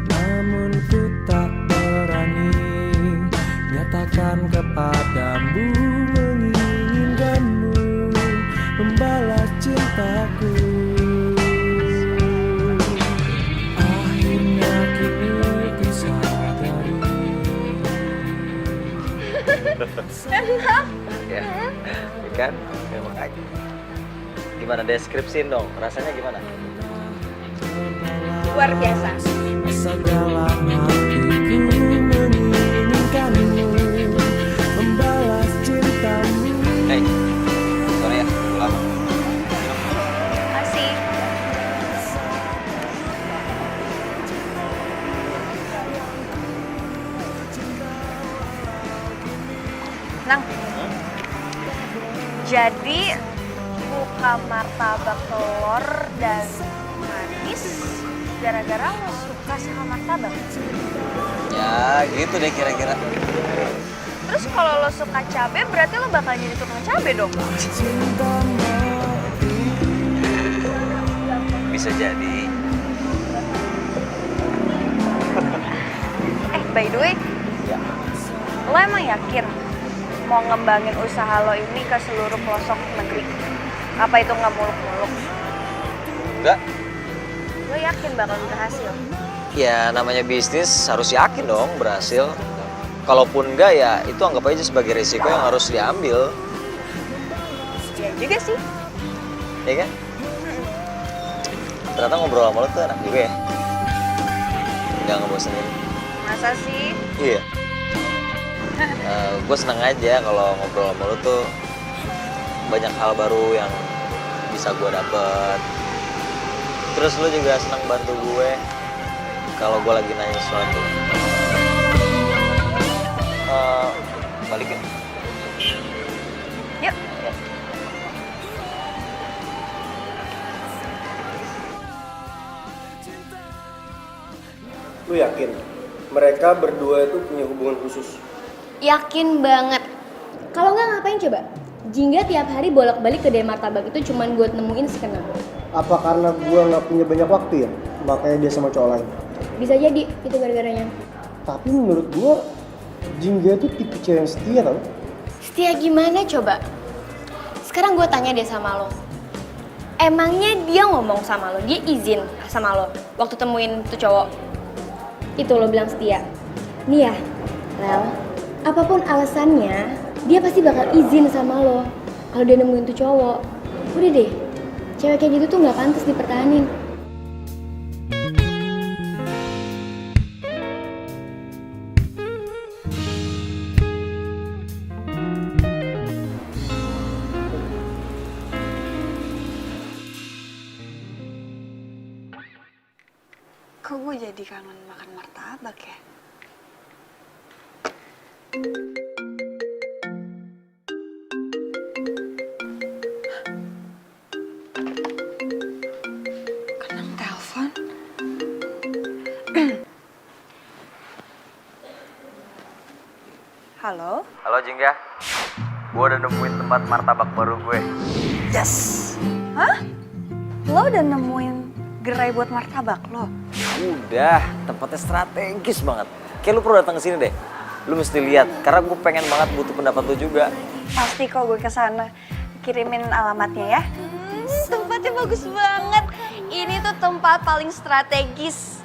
namun ku tak berani nyatakan kepadamu, menginginkanmu membalas cintaku. Enak. Ya, kan? Ya, makanya. Gimana deskripsiin dong, rasanya gimana? Luar biasa. Asa dalam hatiku menginginkanmu, membalas cintamu. Hei, sorry ya, lama. Kasih. Nang. Jadi buka martabak telur dan manis gara-gara lo suka sama martabak. Ya, gitu deh kira-kira. Terus kalau lo suka cabe berarti lo bakal jadi tukang cabe dong. Bisa jadi. By the way, Ya. lo emang yakin mau ngembangin usaha lo ini ke seluruh pelosok negeri? Apa itu nggak muluk-muluk? Enggak. Lo yakin bakal berhasil? Ya, namanya bisnis harus yakin dong berhasil. Kalaupun enggak ya itu anggap aja sebagai risiko yang harus diambil. Ya juga sih. Ya kan? Ternyata ngobrol sama lo tuh enak juga ya. Nggak ngebosenin. Masa sih? Iya. Gue seneng aja kalau ngobrol sama lo tuh banyak hal baru yang bisa gue dapet. Terus lo juga seneng bantu gue kalau gue lagi nanya sesuatu. Balikin. Yuk. Lu yakin mereka berdua itu punya hubungan khusus? Yakin banget. Kalau nggak ngapain coba? Jingga tiap hari bolak-balik ke Martabak itu cuman buat nemuin si Kenang. Apa karena gua nggak punya banyak waktu ya? Makanya dia sama cowok lain. Bisa jadi itu gara-garanya. Tapi menurut gua Jingga itu tipe cewek yang setia tau? Setia gimana coba? Sekarang gue tanya deh sama lo. Emangnya dia ngomong sama lo, dia izin sama lo waktu temuin tuh cowok? Itu lo bilang setia. Nih ya, Lel, apapun alasannya, dia pasti bakal izin sama lo kalau dia nemuin tuh cowok. Udah deh, cewek kayak gitu tuh nggak pantas dipertahanin. Kok gue jadi kangen makan martabak ya? Kenang telepon. Halo? Halo Jingga, gue udah nemuin tempat martabak baru gue. Yes! Hah? Lo udah nemuin gerai buat martabak lo? Udah, tempatnya strategis banget. Kayak lu perlu datang ke sini deh. Lu mesti lihat, karena gue pengen banget butuh pendapat lu juga. Pasti kok gue kesana. Kirimin alamatnya ya. Tempatnya bagus banget. Ini tuh tempat paling strategis.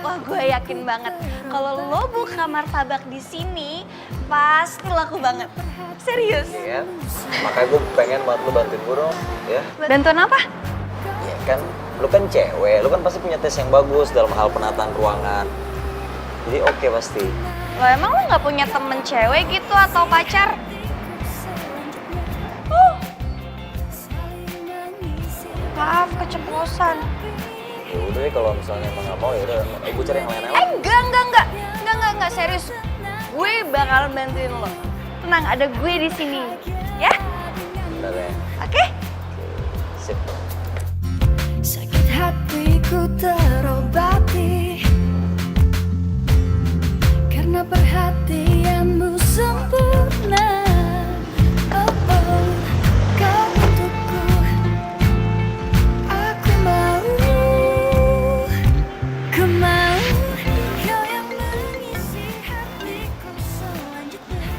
Wah, gue yakin banget kalau lo buka martabak di sini pasti laku banget. Serius? Iya. Makanya gue pengen banget lu bantuin gue dong, ya. Bantuan apa? Ya kan, lu kan cewek, lu kan pasti punya tes yang bagus dalam hal penataan ruangan. Jadi oke pasti. Lo emang lo nggak punya temen cewek gitu atau pacar? Maaf, keceplosan. Ya udah deh kalau misalnya emang nggak mau ya udah, gue cari yang lain aja. Enggak, serius. Gue bakal bantuin lo. Tenang, ada gue di sini, ya? Udah deh. Oke? Sip. Sakit hatiku terobati karena perhatianmu sempurna. Oh, oh, kau untukku, aku mau kau yang mengisi hatiku selanjutnya.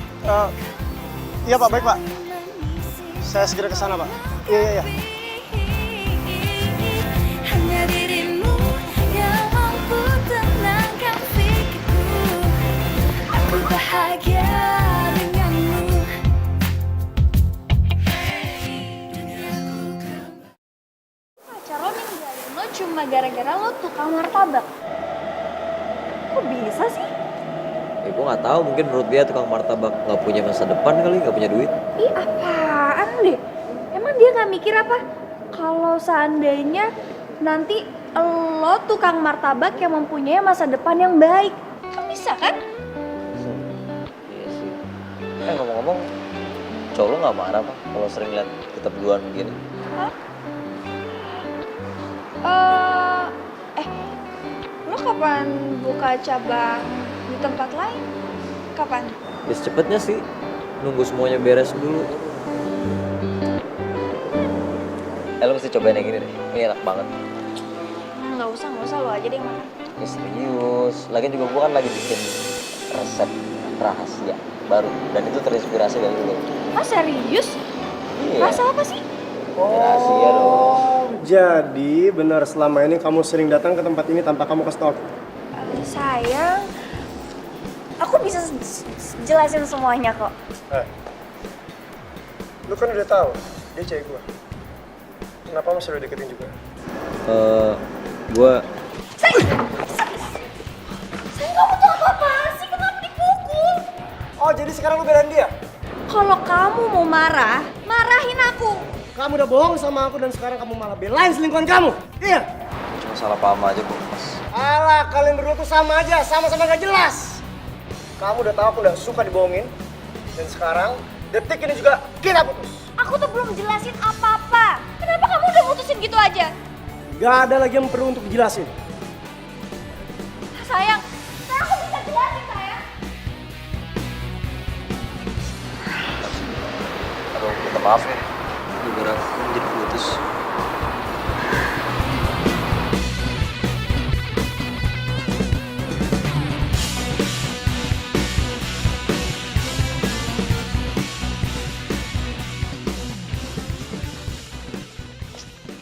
Iya Pak, baik Pak. Saya segera ke sana Pak. Iya. Hanya dirimu yang mampu tenangkan pikirku. Aku bahagia dengan cuma gara-gara lo tukang martabak. Kok bisa sih? Ya gue nggak tahu, mungkin menurut dia tukang martabak nggak punya masa depan kali, nggak punya duit. Ih, apaan deh? Emang dia nggak mikir apa? Kalau seandainya nanti lo tukang martabak yang mempunyai masa depan yang baik, kan bisa kan? Iya sih. Ngomong-ngomong, cowok lo nggak marah apa kalau sering lihat kita berduaan begini? Lo kapan buka cabang di tempat lain? Kapan? Ya secepatnya sih, nunggu semuanya beres dulu. Lo mesti cobain yang ini deh, ini enak banget. Nggak usah lo aja deh yang makan. Ya serius, lagian juga gue kan lagi bikin resep rahasia baru dan itu terinspirasi dari lo. Ah serius? Iya. Rasa apa sih? Rahasia dong. Jadi benar selama ini kamu sering datang ke tempat ini tanpa kamu kasih tahu aku? Sayang, aku bisa jelasin semuanya kok. Lu kan udah tahu dia cewek gua. Kenapa masih lo deketin juga? Gue Sayang, kamu tuh apa-apaan sih? Kenapa dipukul? Oh, jadi sekarang lu belain dia? Kalau kamu mau marah, marahin aku. Kamu udah bohong sama aku dan sekarang kamu malah belain selingkuhan kamu. Iya. cuma salah paham aja kok, Mas. Alah, kalian berdua tuh sama aja, sama-sama gak jelas. Kamu udah tahu aku udah suka dibohongin. Dan sekarang, detik ini juga kita putus. Aku tuh belum jelasin apa-apa. Kenapa kamu udah putusin gitu aja? Gak ada lagi yang perlu untuk dijelasin. Sayang, aku bisa jelasin sayang. Aduh, minta maaf ya. Gara-gara aku jadi putus.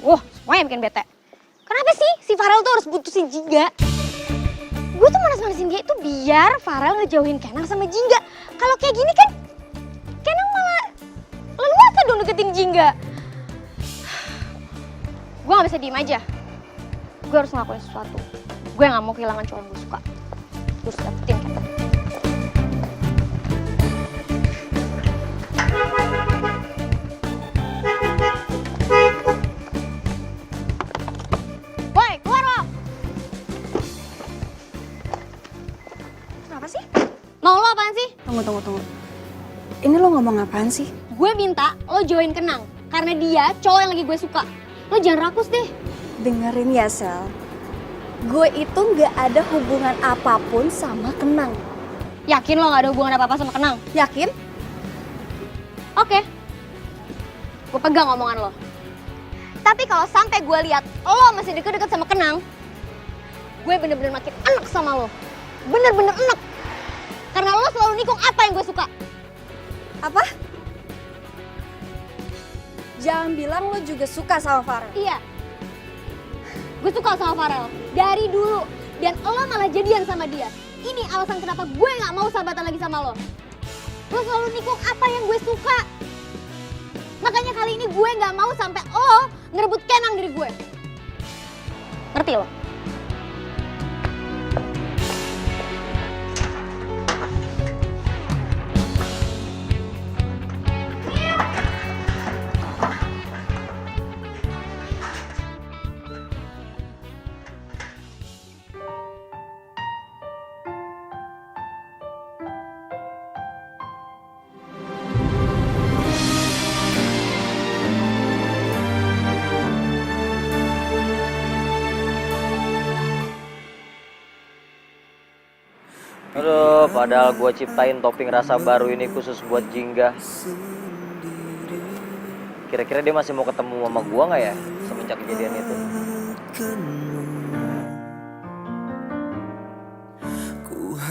Wah, semuanya bikin bete. Kenapa sih si Farel tuh harus putusin Jingga? Gue tuh manas-manasin dia itu biar Farel ngejauhin Kenang sama Jingga. Kalau kayak gini kan, Kenang malah leluasa dong deketin Jingga. Gue gak bisa diem aja. Gue harus ngelakuin sesuatu. Gue gak mau kehilangan cowok yang gue suka. Gue harus dapetin Kenang. Woi, keluar lo! Kenapa sih? Mau lo apaan sih? Tunggu. Ini lo ngomong apaan sih? Gue minta lo join Kenang. Karena dia cowok yang lagi gue suka. Lo jangan rakus deh. Dengerin ya, Sel. Gue itu gak ada hubungan apapun sama Kenang. Yakin lo gak ada hubungan apa-apa sama Kenang? Yakin? Oke. Gue pegang omongan lo. Tapi kalau sampai gue lihat lo masih deket-deket sama Kenang, gue bener-bener makin enek sama lo. Bener-bener enek. Karena lo selalu nikung apa yang gue suka. Apa? Jangan bilang lo juga suka sama Farel. Iya. Gue suka sama Farel. Dari dulu. Dan lo malah jadian sama dia. Ini alasan kenapa gue gak mau sahabatan lagi sama lo. Lo selalu nikung apa yang gue suka. Makanya kali ini gue gak mau sampai lo ngerebut Kenang dari gue. Ngerti lo? Aduh, padahal gue ciptain topping rasa baru ini khusus buat Jingga. Kira-kira dia masih mau ketemu sama gue nggak ya semenjak kejadian itu? Gue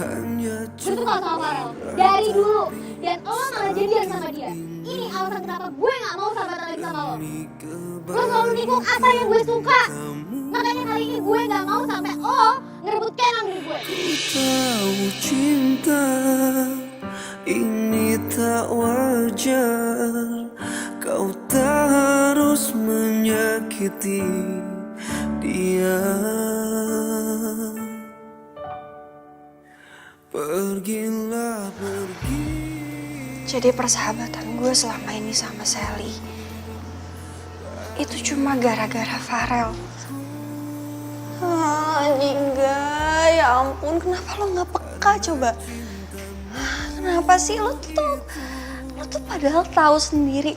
suka sama Farel. Dari dulu. Dan lo malah jadian sama dia. Ini alasan kenapa gue gak mau sahabatan lagi sama lo. Lo selalu nikung apa yang gue suka. Makanya kali ini gue gak mau sampai lo ngerebut Kenang dari gue. Tahu cinta ini tak wajar. Kau tak harus menyakiti dia. Pergilah pergi. Jadi persahabatan gue selama ini sama Sally itu cuma gara-gara Farel. Jingga, ya ampun, kenapa lo nggak peka coba? Kenapa sih lo tuh padahal tahu sendiri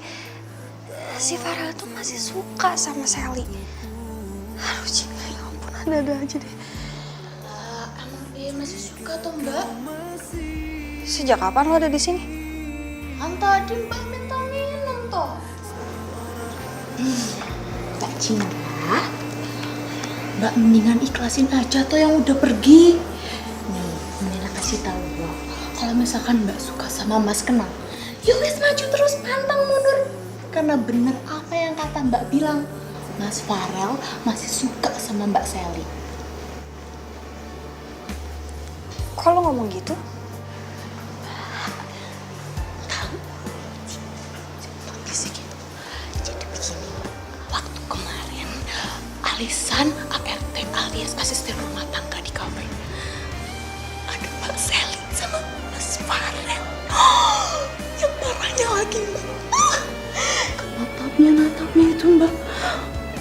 si Farel tuh masih suka sama Sally. Aduh Jingga, ya ampun, ada aja deh. Emang dia masih suka tuh Mbak? Sejak kapan lo ada di sini? Kan tadi Mbak minta minum toh. Mbak Cinta, Mbak mendingan ikhlasin aja tuh yang udah pergi. Nih, Nina kasih tahu lo, kalau misalkan Mbak suka sama Mas Kenal, ya wes maju terus pantang mundur. Karena bener apa yang kata Mbak bilang, Mas Farel masih suka sama Mbak Sally. Kok lo ngomong gitu? Alisan ART alias asisten rumah tangga di kafe. Ada Mbak Sally sama Mas Farel. Yang parahnya lagi Mbak. Natapnya itu Mbak.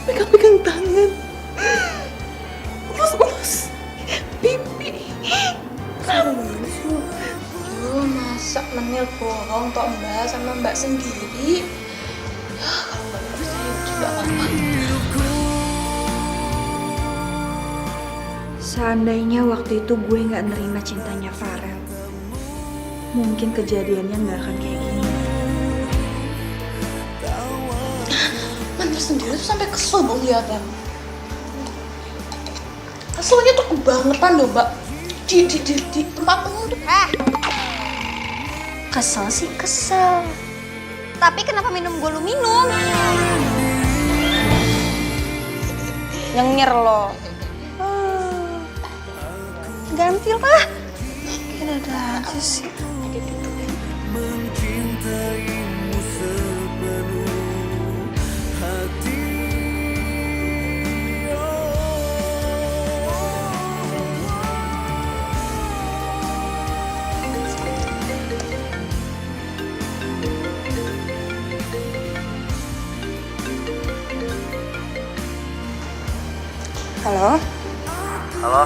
Pegang-pegang tangan. Ulus-ulus. Pipi. Serius lu? Yo, masa menil bohong toh Mbak sama Mbak sendiri. Ya kalau Mbak percaya juga apa. Seandainya waktu itu gue gak nerima cintanya Farel, mungkin kejadiannya gak akan kayak gini. Mandir sendiri tuh sampai kesel Bang liatnya. Keselnya tuh kebangetan loh Mbak. Di tempat pengunduh. Kesel sih kesel. Tapi kenapa minum gue lu minum? Nyengir lo. Ganti lah. Ada aja sih. Mencintaimu sepenuh hati. Halo? Halo?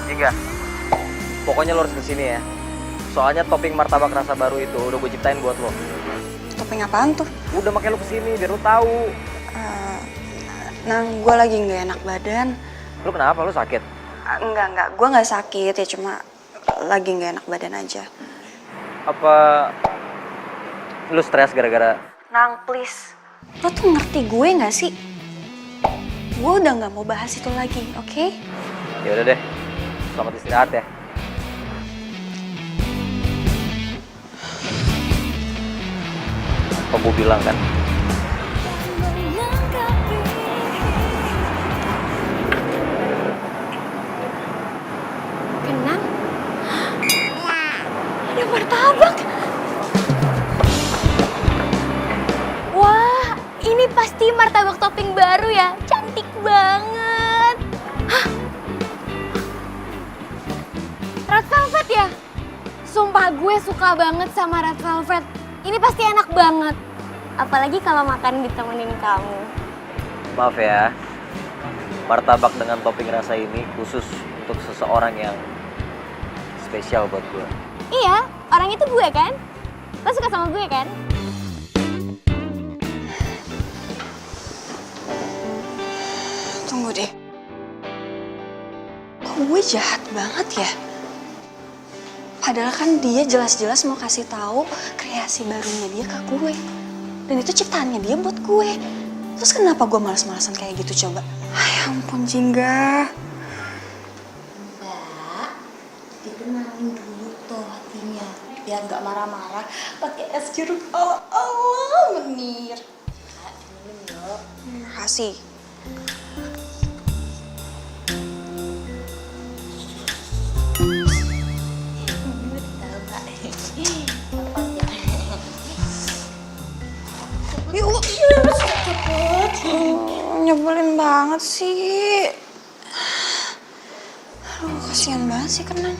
Jingga, pokoknya lo harus kesini ya. Soalnya topping martabak rasa baru itu udah gue ciptain buat lo. Topping apaan tuh? Udah makanya lo kesini biar lo tahu. Nang, gue lagi gak enak badan. Lo kenapa? Lo sakit? Enggak. Gue gak sakit ya, cuma lagi gak enak badan aja. Apa lo stres gara-gara? Nang, please. Lo tuh ngerti gue gak sih? Gue udah gak mau bahas itu lagi, oke? Ya udah deh. Selamat istirahat ya. Apa gue bilang kan? Kenang? Ada martabak. Wah, ini pasti martabak topping baru ya. Cantik banget. Hah? Red Velvet ya? Sumpah gue suka banget sama Red Velvet. Ini pasti enak banget. Apalagi kalau makan ditemenin kamu. Maaf ya. Martabak dengan topping rasa ini khusus untuk seseorang yang spesial buat gue. Iya, orang itu gue kan? Lo suka sama gue kan? Tunggu deh. Kok gue jahat banget ya? Padahal kan dia jelas-jelas mau kasih tahu kreasi barunya dia ke gue. Dan itu ciptaannya dia buat gue. Terus kenapa gue malas-malasan kayak gitu coba? Ya ampun Jingga. Mbak, ditenangin dulu tuh hatinya. Biar nggak marah-marah. Pakai es jeruk ala-ala menir. Kak, minum yuk. Makasih. nyebelin banget sih. Aduh, kasihan banget sih Kenang.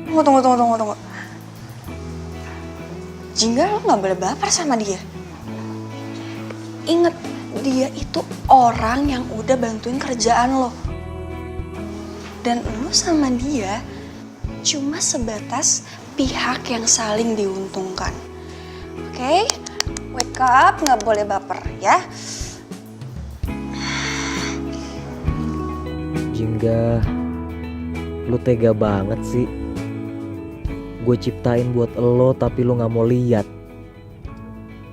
Tunggu. Jingga, lo gak boleh baper sama dia. Ingat, dia itu orang yang udah bantuin kerjaan lo. Dan lo sama dia cuma sebatas pihak yang saling diuntungkan. Oke? Wake up, gak boleh baper ya. Jingga, lu tega banget sih. Gue ciptain buat lo tapi lu gak mau lihat.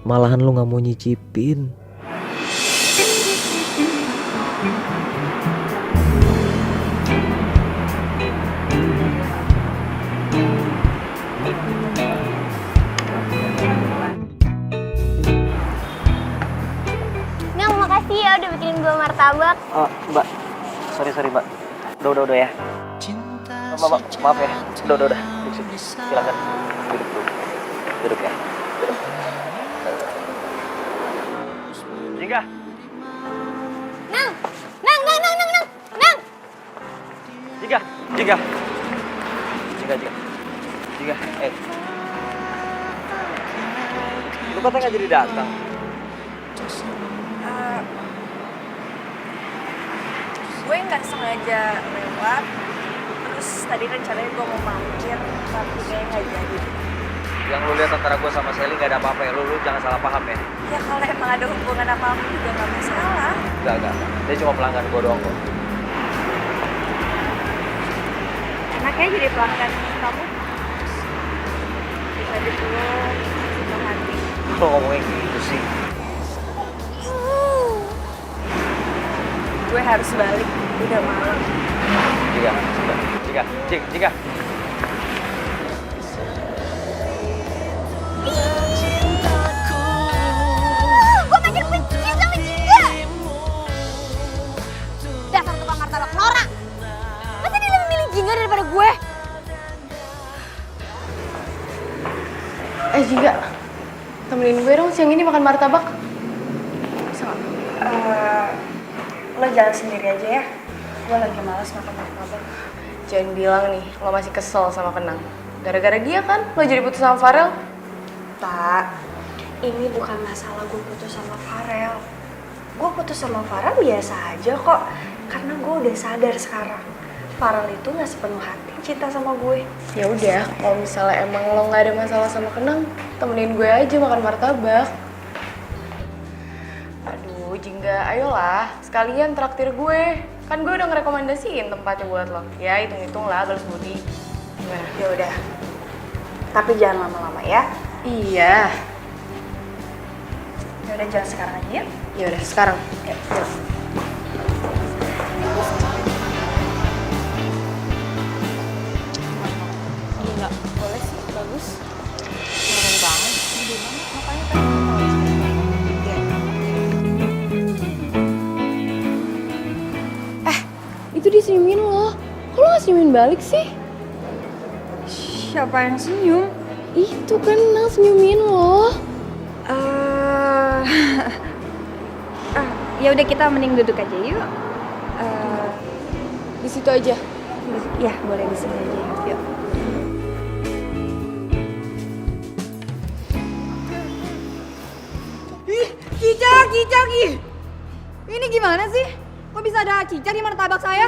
Malahan lu gak mau nyicipin. Nang, makasih ya udah bikinin gue martabak. Oh, Mbak. Sorry, Mbak. Udah ya. Maaf ya. Udah. Silakan. Duduk ya. Jingga. Nang. Jingga. Lu katanya nggak jadi datang. Gue nggak sengaja lewat. Terus tadi rencananya gue mau mampir, tapi kayaknya nggak jadi. Yang lu lihat antara gue sama Sally nggak ada apa-apa ya. Lu jangan salah paham ya. Ya kalau emang ada hubungan apa-apa juga nggak masalah. Enggak. Dia cuma pelanggan gue doang kok. Enaknya jadi pelanggan kamu. Bisa dipeluk, bisa hati. Kalau ngomongnya gitu sih. Gue harus balik, udah malam. Jingga. Gue makin benci sama Jingga. Dasar tukang martabak norak. Masa dia lebih milih Jingga daripada gue? Jingga, temenin gue dong siang ini makan martabak. Bisa nggak? Lo jalan sendiri aja ya. Gue lagi malas makan martabak. Jangan bilang nih, lo masih kesel sama Kenang. Gara-gara dia kan, lo jadi putus sama Farel. Tak, ini bukan masalah gue putus sama Farel. Gue putus sama Farel biasa aja kok. Karena gue udah sadar sekarang. Farel itu gak sepenuh hati cinta sama gue. Ya udah, kalau misalnya emang lo nggak ada masalah sama Kenang, temenin gue aja makan martabak. Aduh, Jingga, ayolah, sekalian traktir gue. Kan gue udah ngerekomendasiin tempatnya buat lo. Ya, hitung-hitung lah, balas budi. Gimana? Ya udah. Tapi jangan lama-lama ya. Iya. Ya udah jalan sekarang aja ya. Ya udah, sekarang. Yuk. Gila, boleh sih, bagus. Keren banget. Makanya kan Itu dia senyumin lo. Kok lo gak senyumin balik sih? siapa yang senyum? Itu Kenang senyumin lo. Ya udah kita mending duduk aja yuk. Di situ aja. Ya boleh di sini aja. Yuk. Ih, cicak, ih. Ini gimana sih? Kok bisa ada cicak di martabak saya?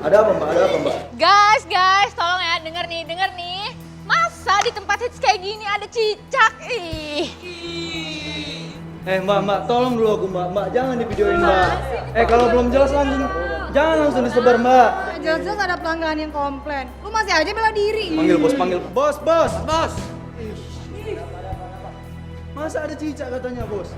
Ada apa mbak? Guys, tolong ya, denger nih. Masa di tempat hits kayak gini ada cicak? Ih. Mbak, tolong dulu aku mbak, jangan di videoin mbak. Kalau belum jelas langsung, jangan langsung disebar mbak. Jelas-jelas ada pelanggan yang komplain. Lu masih aja bela diri. Panggil bos. Masa ada cicak katanya bos?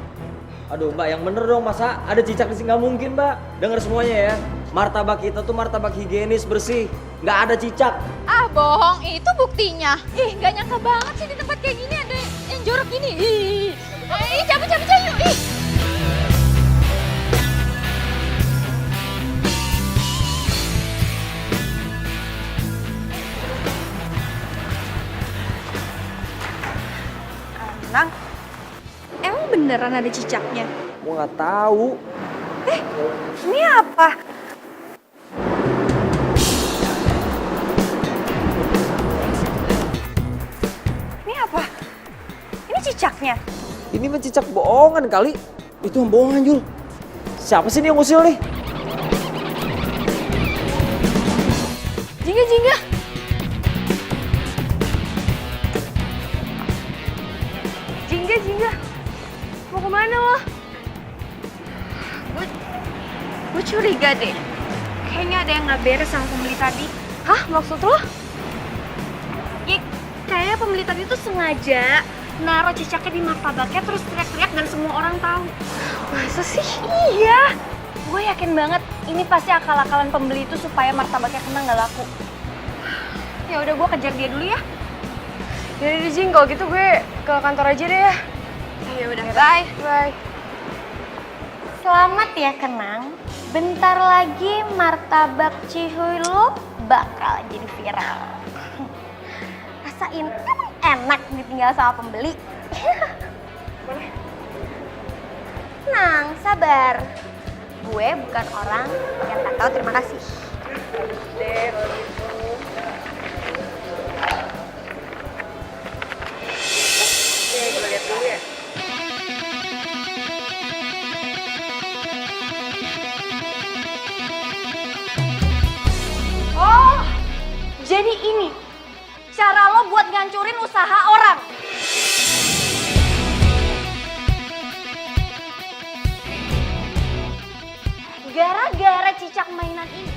Aduh mbak, yang bener dong, masa ada cicak di sini? Nggak mungkin mbak. Dengar semuanya ya, martabak kita tuh martabak higienis, bersih, nggak ada cicak. Ah, bohong, itu buktinya. Ih, gak nyangka banget sih di tempat kayak gini ada yang jorok gini. Ih, cabut yuk. Ih. Nang, emang beneran ada cicaknya? Gue nggak tahu. Ini apa? Ini apa? Ini cicaknya? Ini mah cicak bohongan kali. Itu yang bohongan, Jul. Siapa sih ini yang ngusil nih? Jingga, Jingga. Jingga, Jingga. Mau kemana lo? Gue curiga deh. Kayaknya ada yang gak beres sama pembeli tadi. Hah? Maksud lo? Ya, kayaknya pembeli tadi tuh sengaja naruh cicaknya di martabaknya terus teriak-teriak dan semua orang tahu. Masa sih? Iya. Gue yakin banget ini pasti akal-akalan pembeli itu supaya martabaknya kena gak laku. Ya udah, gue kejar dia dulu ya. Yaudah deh Jing, kalau gitu gue ke kantor aja deh ya. Ya udah, bye. Bye. Selamat ya Kenang. Bentar lagi martabak Cihuy lo bakal jadi viral. Rasain enak ditinggal sama pembeli. Tenang, sabar. Gue bukan orang yang tak tahu terima kasih. Oh, jadi ini cara lo buat ngancurin usaha orang. Gara-gara cicak mainan ini,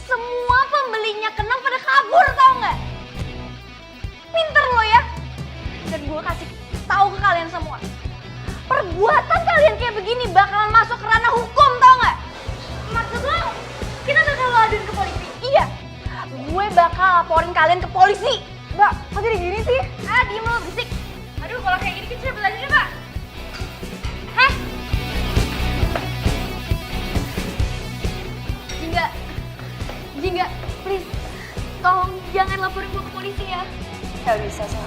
semua pembelinya Kenang pada kabur, tau nggak? Pinter lo ya. Dan gue kasih tahu ke kalian semua, perbuatan kalian kayak begini bakalan masuk ke ranah hukum, tau nggak? Maksud lo, kita bakal lo aduin ke polisi? Iya, gue bakal laporin kalian ke polisi. Mbak, kok jadi gini sih? Ah, diem lo, berisik. Aduh, kalau kayak gini kita cabut aja deh, Mbak. Heh? Jingga, please, tolong jangan laporin gue ke polisi ya. Gak bisa, Sel.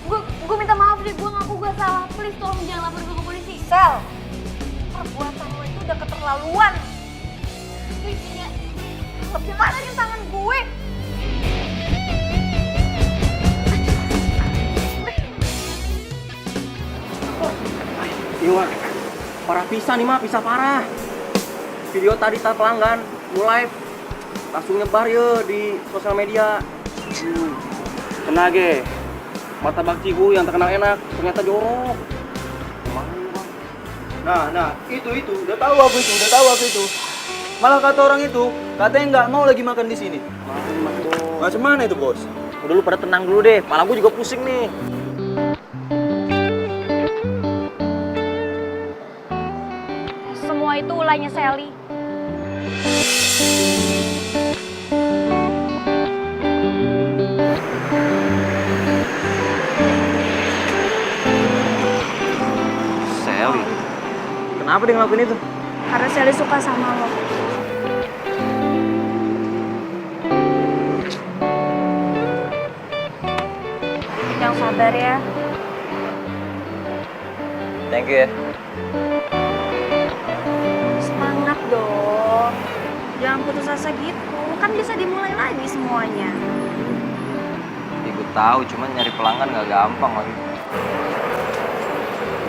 Gue minta maaf deh, gue ngaku gue salah. Please, tolong jangan laporin gue ke polisi. Sel, perbuatan lo itu udah keterlaluan. Please, Jingga, lepasin tangan gue. Iya, parah pisan nih mah, pisah parah. Video tadi tak pelanggan, mulai langsung nyebar ya di sosial media. Kena ge, martabak Cihuy yang terkenal enak, ternyata jorok. Nah, itu, udah tahu aku itu. Malah kata orang itu, katanya nggak mau lagi makan di sini. Macam mana itu, Bos? Udah lu pada tenang dulu deh, malah gue juga pusing nih. Semua itu ulahnya Sally. Sally, kenapa dia ngelakuin itu? Karena Sally suka sama lo. Yang sabar ya. Thank you ya. Semangat dong. Jangan putus asa gitu. Kan bisa dimulai lagi semuanya. Ya, gue tahu, cuman nyari pelanggan gak gampang lagi.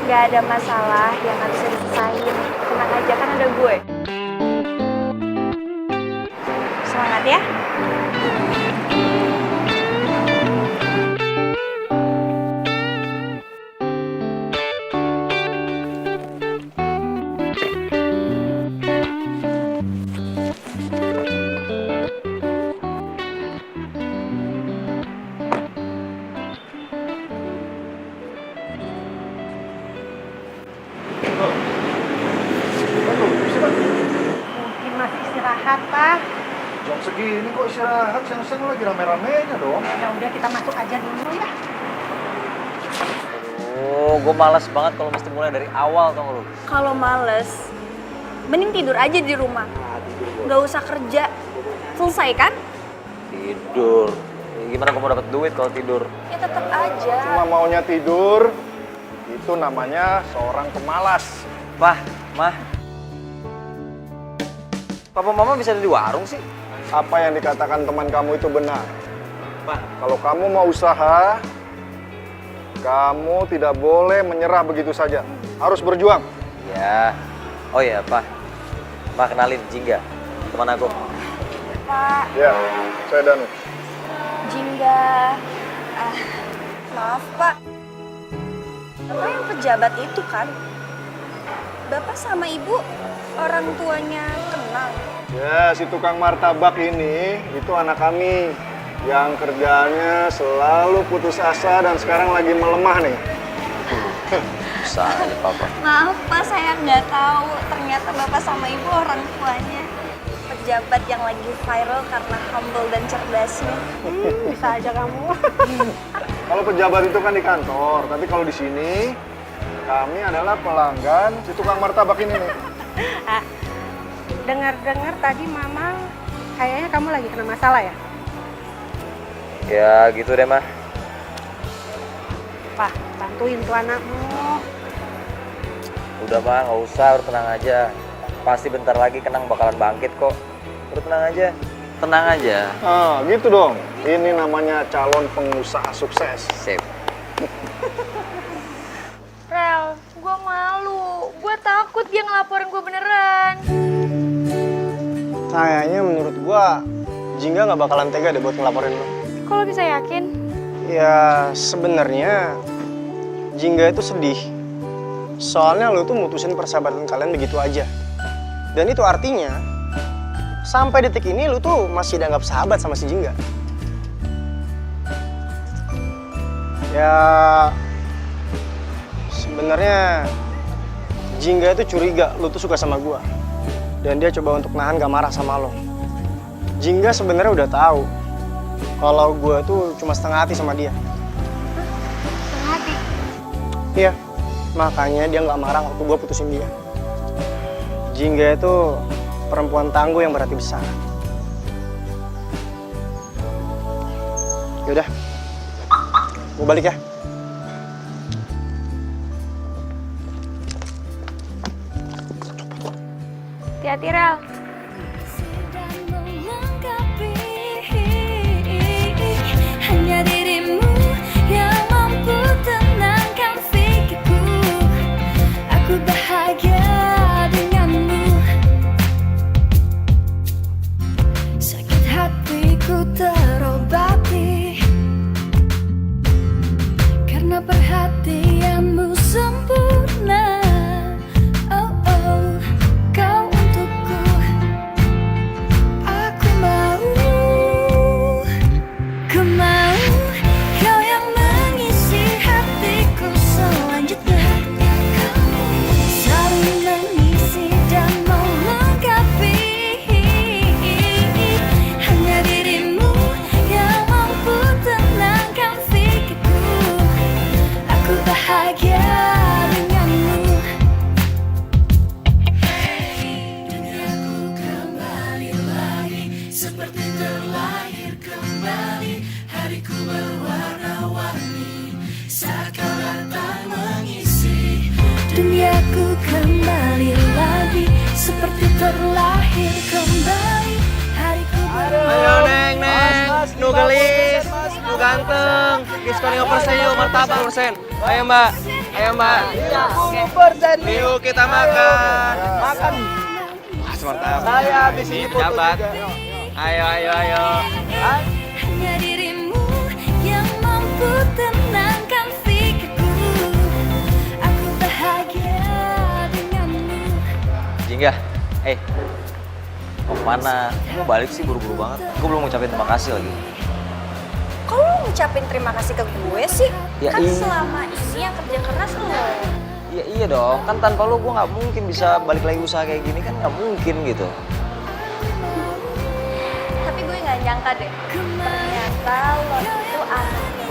Gak ada masalah yang gak bisa diselesain. Tenang aja, kan ada gue. Semangat ya. Mungkin masih istirahat, Pak. Jam segini kok istirahat, siang-siang lagi rame-ramenya dong. Ya udah kita masuk aja dulu ya. Oh, gue malas banget kalau mesti mulai dari awal, tau gak lu? Kalau males, mending tidur aja di rumah. Gak usah kerja. Selesai kan? Tidur. Ya, gimana gue mau dapet duit kalau tidur? Ya tetap aja. Cuma maunya tidur, gitu Itu namanya seorang pemalas. Pah, Mah. Papa Mama bisa ada di warung sih? Apa yang dikatakan teman kamu itu benar. Pak. Kalau kamu mau usaha, kamu tidak boleh menyerah begitu saja. Harus berjuang. Ya. Oh ya, Pak. Pak, kenalin Jingga, teman aku. Pak, Ya, saya Danu. Jingga. Maaf Pak. Bapak yang pejabat itu kan? Bapak sama Ibu orang tuanya kenal. Ya, si tukang martabak ini, itu anak kami. Yang kerjanya selalu putus asa dan sekarang lagi melemah nih. Bisa aja, Papa. Maaf Pak, saya nggak tahu. Ternyata Bapak sama Ibu orang tuanya pejabat yang lagi viral karena humble dan cerdasnya. Bisa aja kamu. Kalau pejabat itu kan di kantor, tapi kalau di sini kami adalah pelanggan si tukang martabak ini nih. Dengar-dengar tadi Mama kayaknya kamu lagi kena masalah ya? Ya, gitu deh, Mah. Pak, bantuin tuh anakmu. Udah, Mah, nggak usah, udah tenang aja. Pasti bentar lagi Kenang bakalan bangkit kok. Udah tenang aja. Tenang aja. Ah, gitu dong. Ini namanya calon pengusaha sukses. Sip. Rel, gue malu. Gue takut dia ngelaporin gue beneran. Kayaknya menurut gua, Jingga nggak bakalan tega deh buat ngelaporin lo. Kok lo bisa yakin? Ya, sebenarnya Jingga itu sedih. Soalnya lo tuh mutusin persahabatan kalian begitu aja. Dan itu artinya, sampai detik ini lo tuh masih dianggap sahabat sama si Jingga. Ya, sebenarnya Jingga itu curiga lo tuh suka sama gua. Dan dia coba untuk nahan gak marah sama lo. Jingga sebenarnya udah tahu kalau gue tuh cuma setengah hati sama dia. Setengah hati? Iya, makanya dia nggak marah waktu gue putusin dia. Jingga itu perempuan tangguh yang berarti besar. Yaudah, gue balik ya. Hati-hati, Rel. Hanya dirimu yang mampu tenangkan pikirku. Aku bahagia denganmu. Sakit hatiku terobati karena perhatianmu sempurna. Oh oh, kau untukku. Aku mau. Ku mau kau yang mengisi hatiku selanjutnya. Saling mengisi dan melengkapi. Hanya dirimu yang mampu tenangkan pikirku. Aku bahagia denganmu. Duniaku kembali lagi seperti terlahir kembali. Hariku berwarna-warni saat kau datang mengisi. Duniaku kembali lagi seperti terlahir kembali. Hariku Ayo, Neng, nu gelis, nu ganteng. Diskon 5% yuk, martabak persen. Ayo, Mbak. Ayo, Mbak. Yuk kita makan. Makan. Mas martabak. Saya habis ini jabat. Ayo, ayo, ayo. hanya dirimu yang mampu tenangkan pikirku. Aku bahagia denganmu. Jingga, mau kemana? Mau balik sih buru-buru banget. Gue belum ngucapin terima kasih lagi. Kok lu ngucapin terima kasih ke gue sih? Ya Kan iya. selama ini yang kerja keras lo. Iya dong, kan tanpa lo gue nggak mungkin bisa balik lagi usaha kayak gini, kan nggak mungkin gitu. Tapi gue nggak nyangka deh. Ternyata lo itu anaknya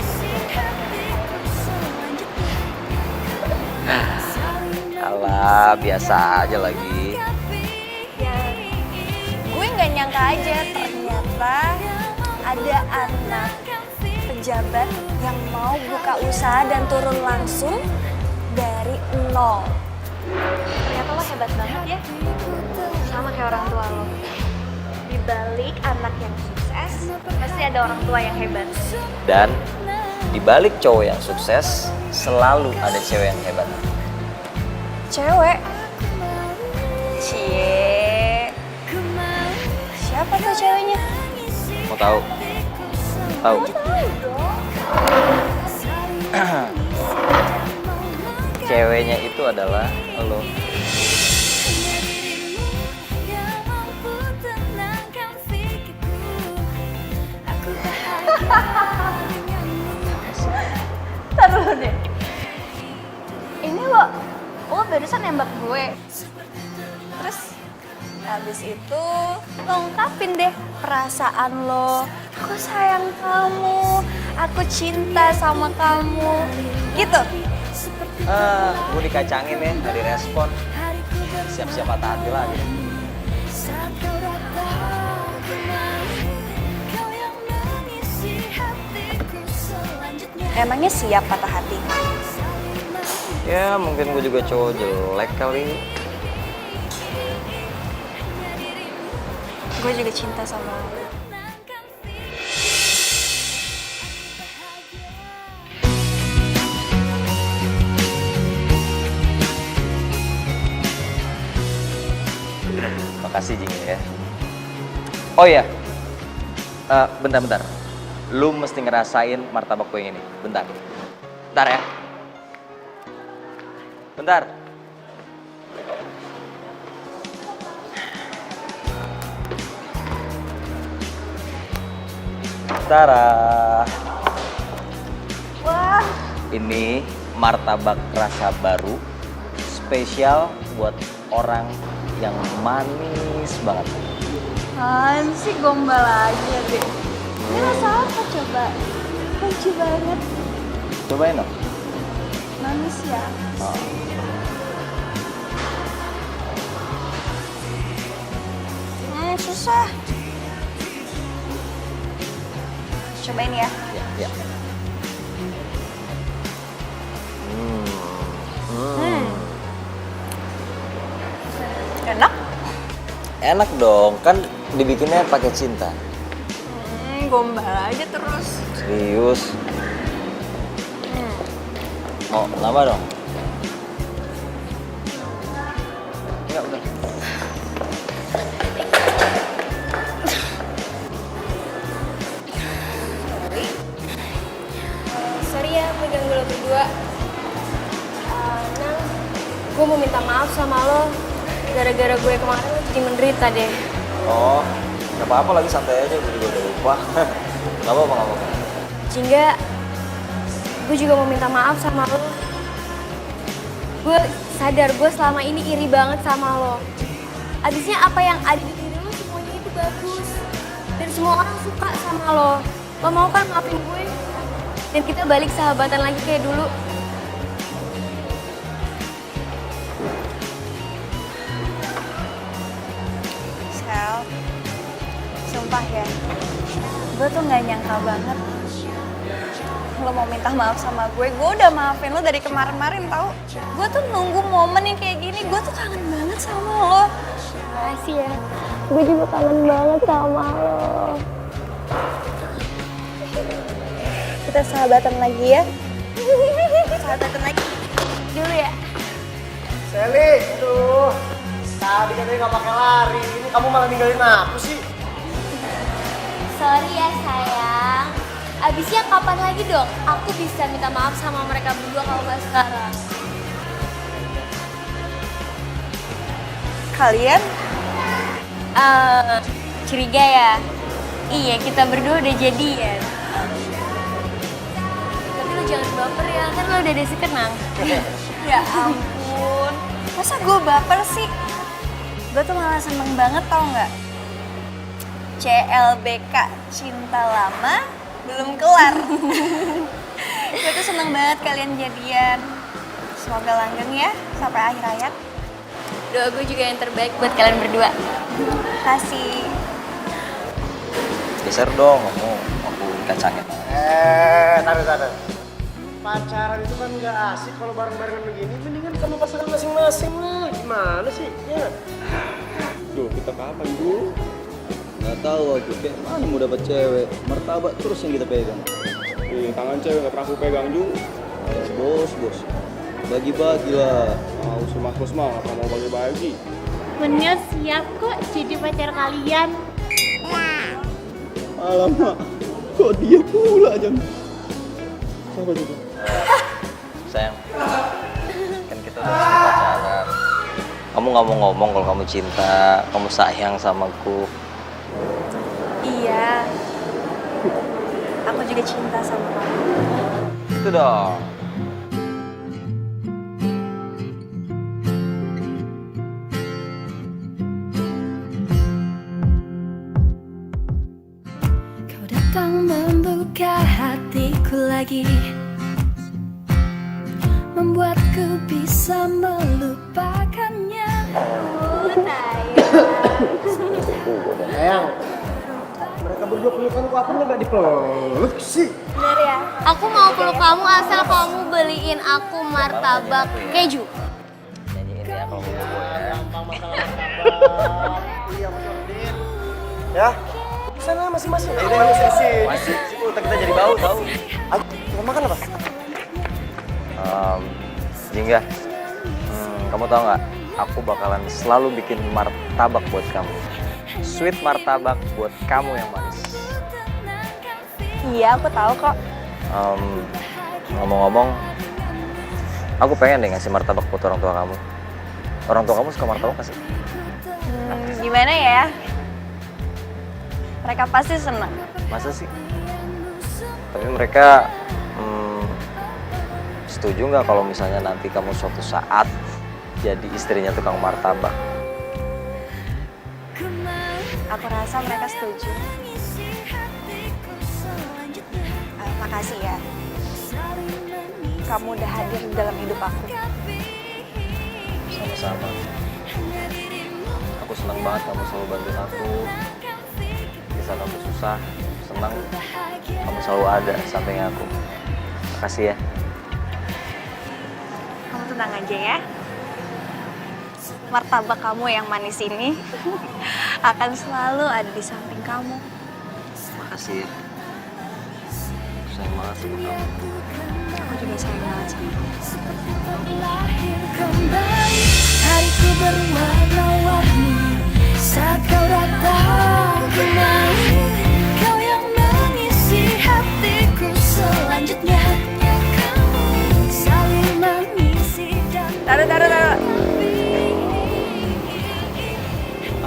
Alah, biasa aja lagi. ya. Gue nggak nyangka aja ternyata ada anak pejabat yang mau buka usaha dan turun langsung dari Lol. Ternyata lo hebat banget ya. Sama kayak orang tua lo. Di balik anak yang sukses, pasti ada orang tua yang hebat. Dan di balik cowok yang sukses, selalu ada cewek yang hebat. Cewek? Cie. Siapa tuh ceweknya? Mau tahu? Tahu. Ceweknya itu adalah lo. Taruh deh. Ini lo barusan nembak gue. Terus habis itu lo ungkapin deh perasaan lo. Aku sayang kamu, aku cinta sama kamu. Gitu. Gue dikacangin ya, gak direspon. Siap-siap patah hati lagi. Emangnya siap patah hati? Ya mungkin gue juga cowok jelek kali. Gue juga cinta sama lo. Makasih Jing ya. Oh iya, bentar. Lu mesti ngerasain martabak gue yang ini. Bentar ya. Bentar. Tara. Wah. Ini martabak rasa baru, spesial buat orang yang manis banget. Apaan sih, gombal aja deh. Ini rasa apa coba? Lucu banget. Cobain dong. Manis ya? Oh. Susah. Cobain ya. Ya. Enak? Enak dong, kan dibikinnya pakai cinta. Gombal aja terus. Serius. Mau nambah dong? Enggak, udah. Sorry ya, gue ganggu lo berdua. Nang, gue mau minta maaf sama lo. Gara-gara gue kemarin lo jadi menderita deh. Oh, gak apa-apa lagi, santai aja, gue juga udah lupa. Gak apa-apa. Jingga, gue juga mau minta maaf sama lo. Gue sadar gue selama ini iri banget sama lo. Abisnya apa yang ada di diri lo semuanya itu bagus. Dan semua orang suka sama lo. Lo mau kan maafin gue? Dan kita balik sahabatan lagi kayak dulu. Sel, sumpah ya, gue tuh gak nyangka banget lo mau minta maaf sama gue udah maafin lo dari kemarin-marin tau. Gue tuh nunggu momen yang kayak gini, gue tuh kangen banget sama lo. Makasih ya, gue juga kangen banget sama lo. Kita sahabatan lagi ya. Sahabatan lagi dulu ya. Sally, aduh. Tadi katanya gak pakai lari, ini kamu malah ninggalin aku sih. Sorry ya sayang. Abisnya kapan lagi dong aku bisa minta maaf sama mereka berdua kalau nggak sekarang? Kalian? Curiga ya? Iya, kita berdua udah jadian. Tapi lo jangan baper ya, kan lo udah desi kenang. Ya ampun, masa gue baper sih? Gue tuh malah seneng banget tau nggak? CLBK, cinta lama belum kelar. Gue tuh seneng banget kalian jadian. Semoga langgeng ya sampai akhir hayat. Doa gue juga yang terbaik buat kalian berdua. Kasih. Geser dong, aku kacangin. Taruh. Pacaran itu kan gak asik kalau bareng-barengan begini. Mendingan Kan pasangan masing-masing lah. Gimana sih? Ya. Duh, kita kapan dulu? Nggak tahu aku, kayak mana mau dapat cewek. Martabak terus yang kita pegang. Tangan cewek nggak pernah aku pegang juga. Bos. Bagi-bagi lah. Mau sama bos mah nggak mau bagi-bagi. Menil siap kok jadi pacar kalian. Alamak, kok dia pula aja. Siapa juga? Sayang, kan kita udah resmi pacaran. Kamu nggak mau ngomong kalau kamu cinta, kamu sayang sama aku. Iya. Aku juga cinta sama kamu. Itu dong. Kau datang membuka hatiku lagi, membuatku bisa melupakannya. Sayang, mereka berdua pelukan aku nggak dipeluk sih. Bener ya? Aku mau peluk kamu asal kamu beliin aku martabak keju. Nyanyiin ya kalau mau gue ya. Ya, sana masing-masing. Masih otak kita jadi bau tau. Mau makan apa? Jingga, kamu tau nggak? Aku bakalan selalu bikin martabak buat kamu. Sweet martabak buat kamu yang manis. Iya, aku tahu kok. Ngomong-ngomong, aku pengen deh ngasih martabak buat orang tua kamu. Orang tua kamu suka martabak nggak sih? Gimana ya? Mereka pasti senang. Masa sih? Tapi mereka setuju nggak kalau misalnya nanti kamu suatu saat jadi istrinya tukang martabak? Aku rasa mereka setuju. Makasih ya. Kamu udah hadir dalam hidup aku. Sama-sama. Aku senang banget kamu selalu bantuin aku. Di saat aku susah, senang kamu selalu ada samping aku. Makasih ya. Kamu tenang aja ya. Martabak kamu yang manis ini akan selalu ada di samping kamu. Makasih ya. Sayang banget sama kamu. Aku juga sayang banget sama kamu. Lahir kembali, hariku berwarna-warni saat kau datang kembali. Kau yang mengisi hatiku selanjutnya. Kamu saling mengisi dan Taruh.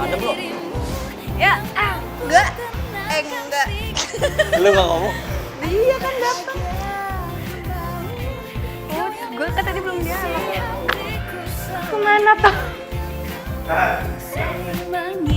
Ada belum? Ya, enggak. Enggak. Lu nggak ngomong? Iya kan datang. Oh, gue kan tadi belum dialog. Kemana tuh? saling mengisi.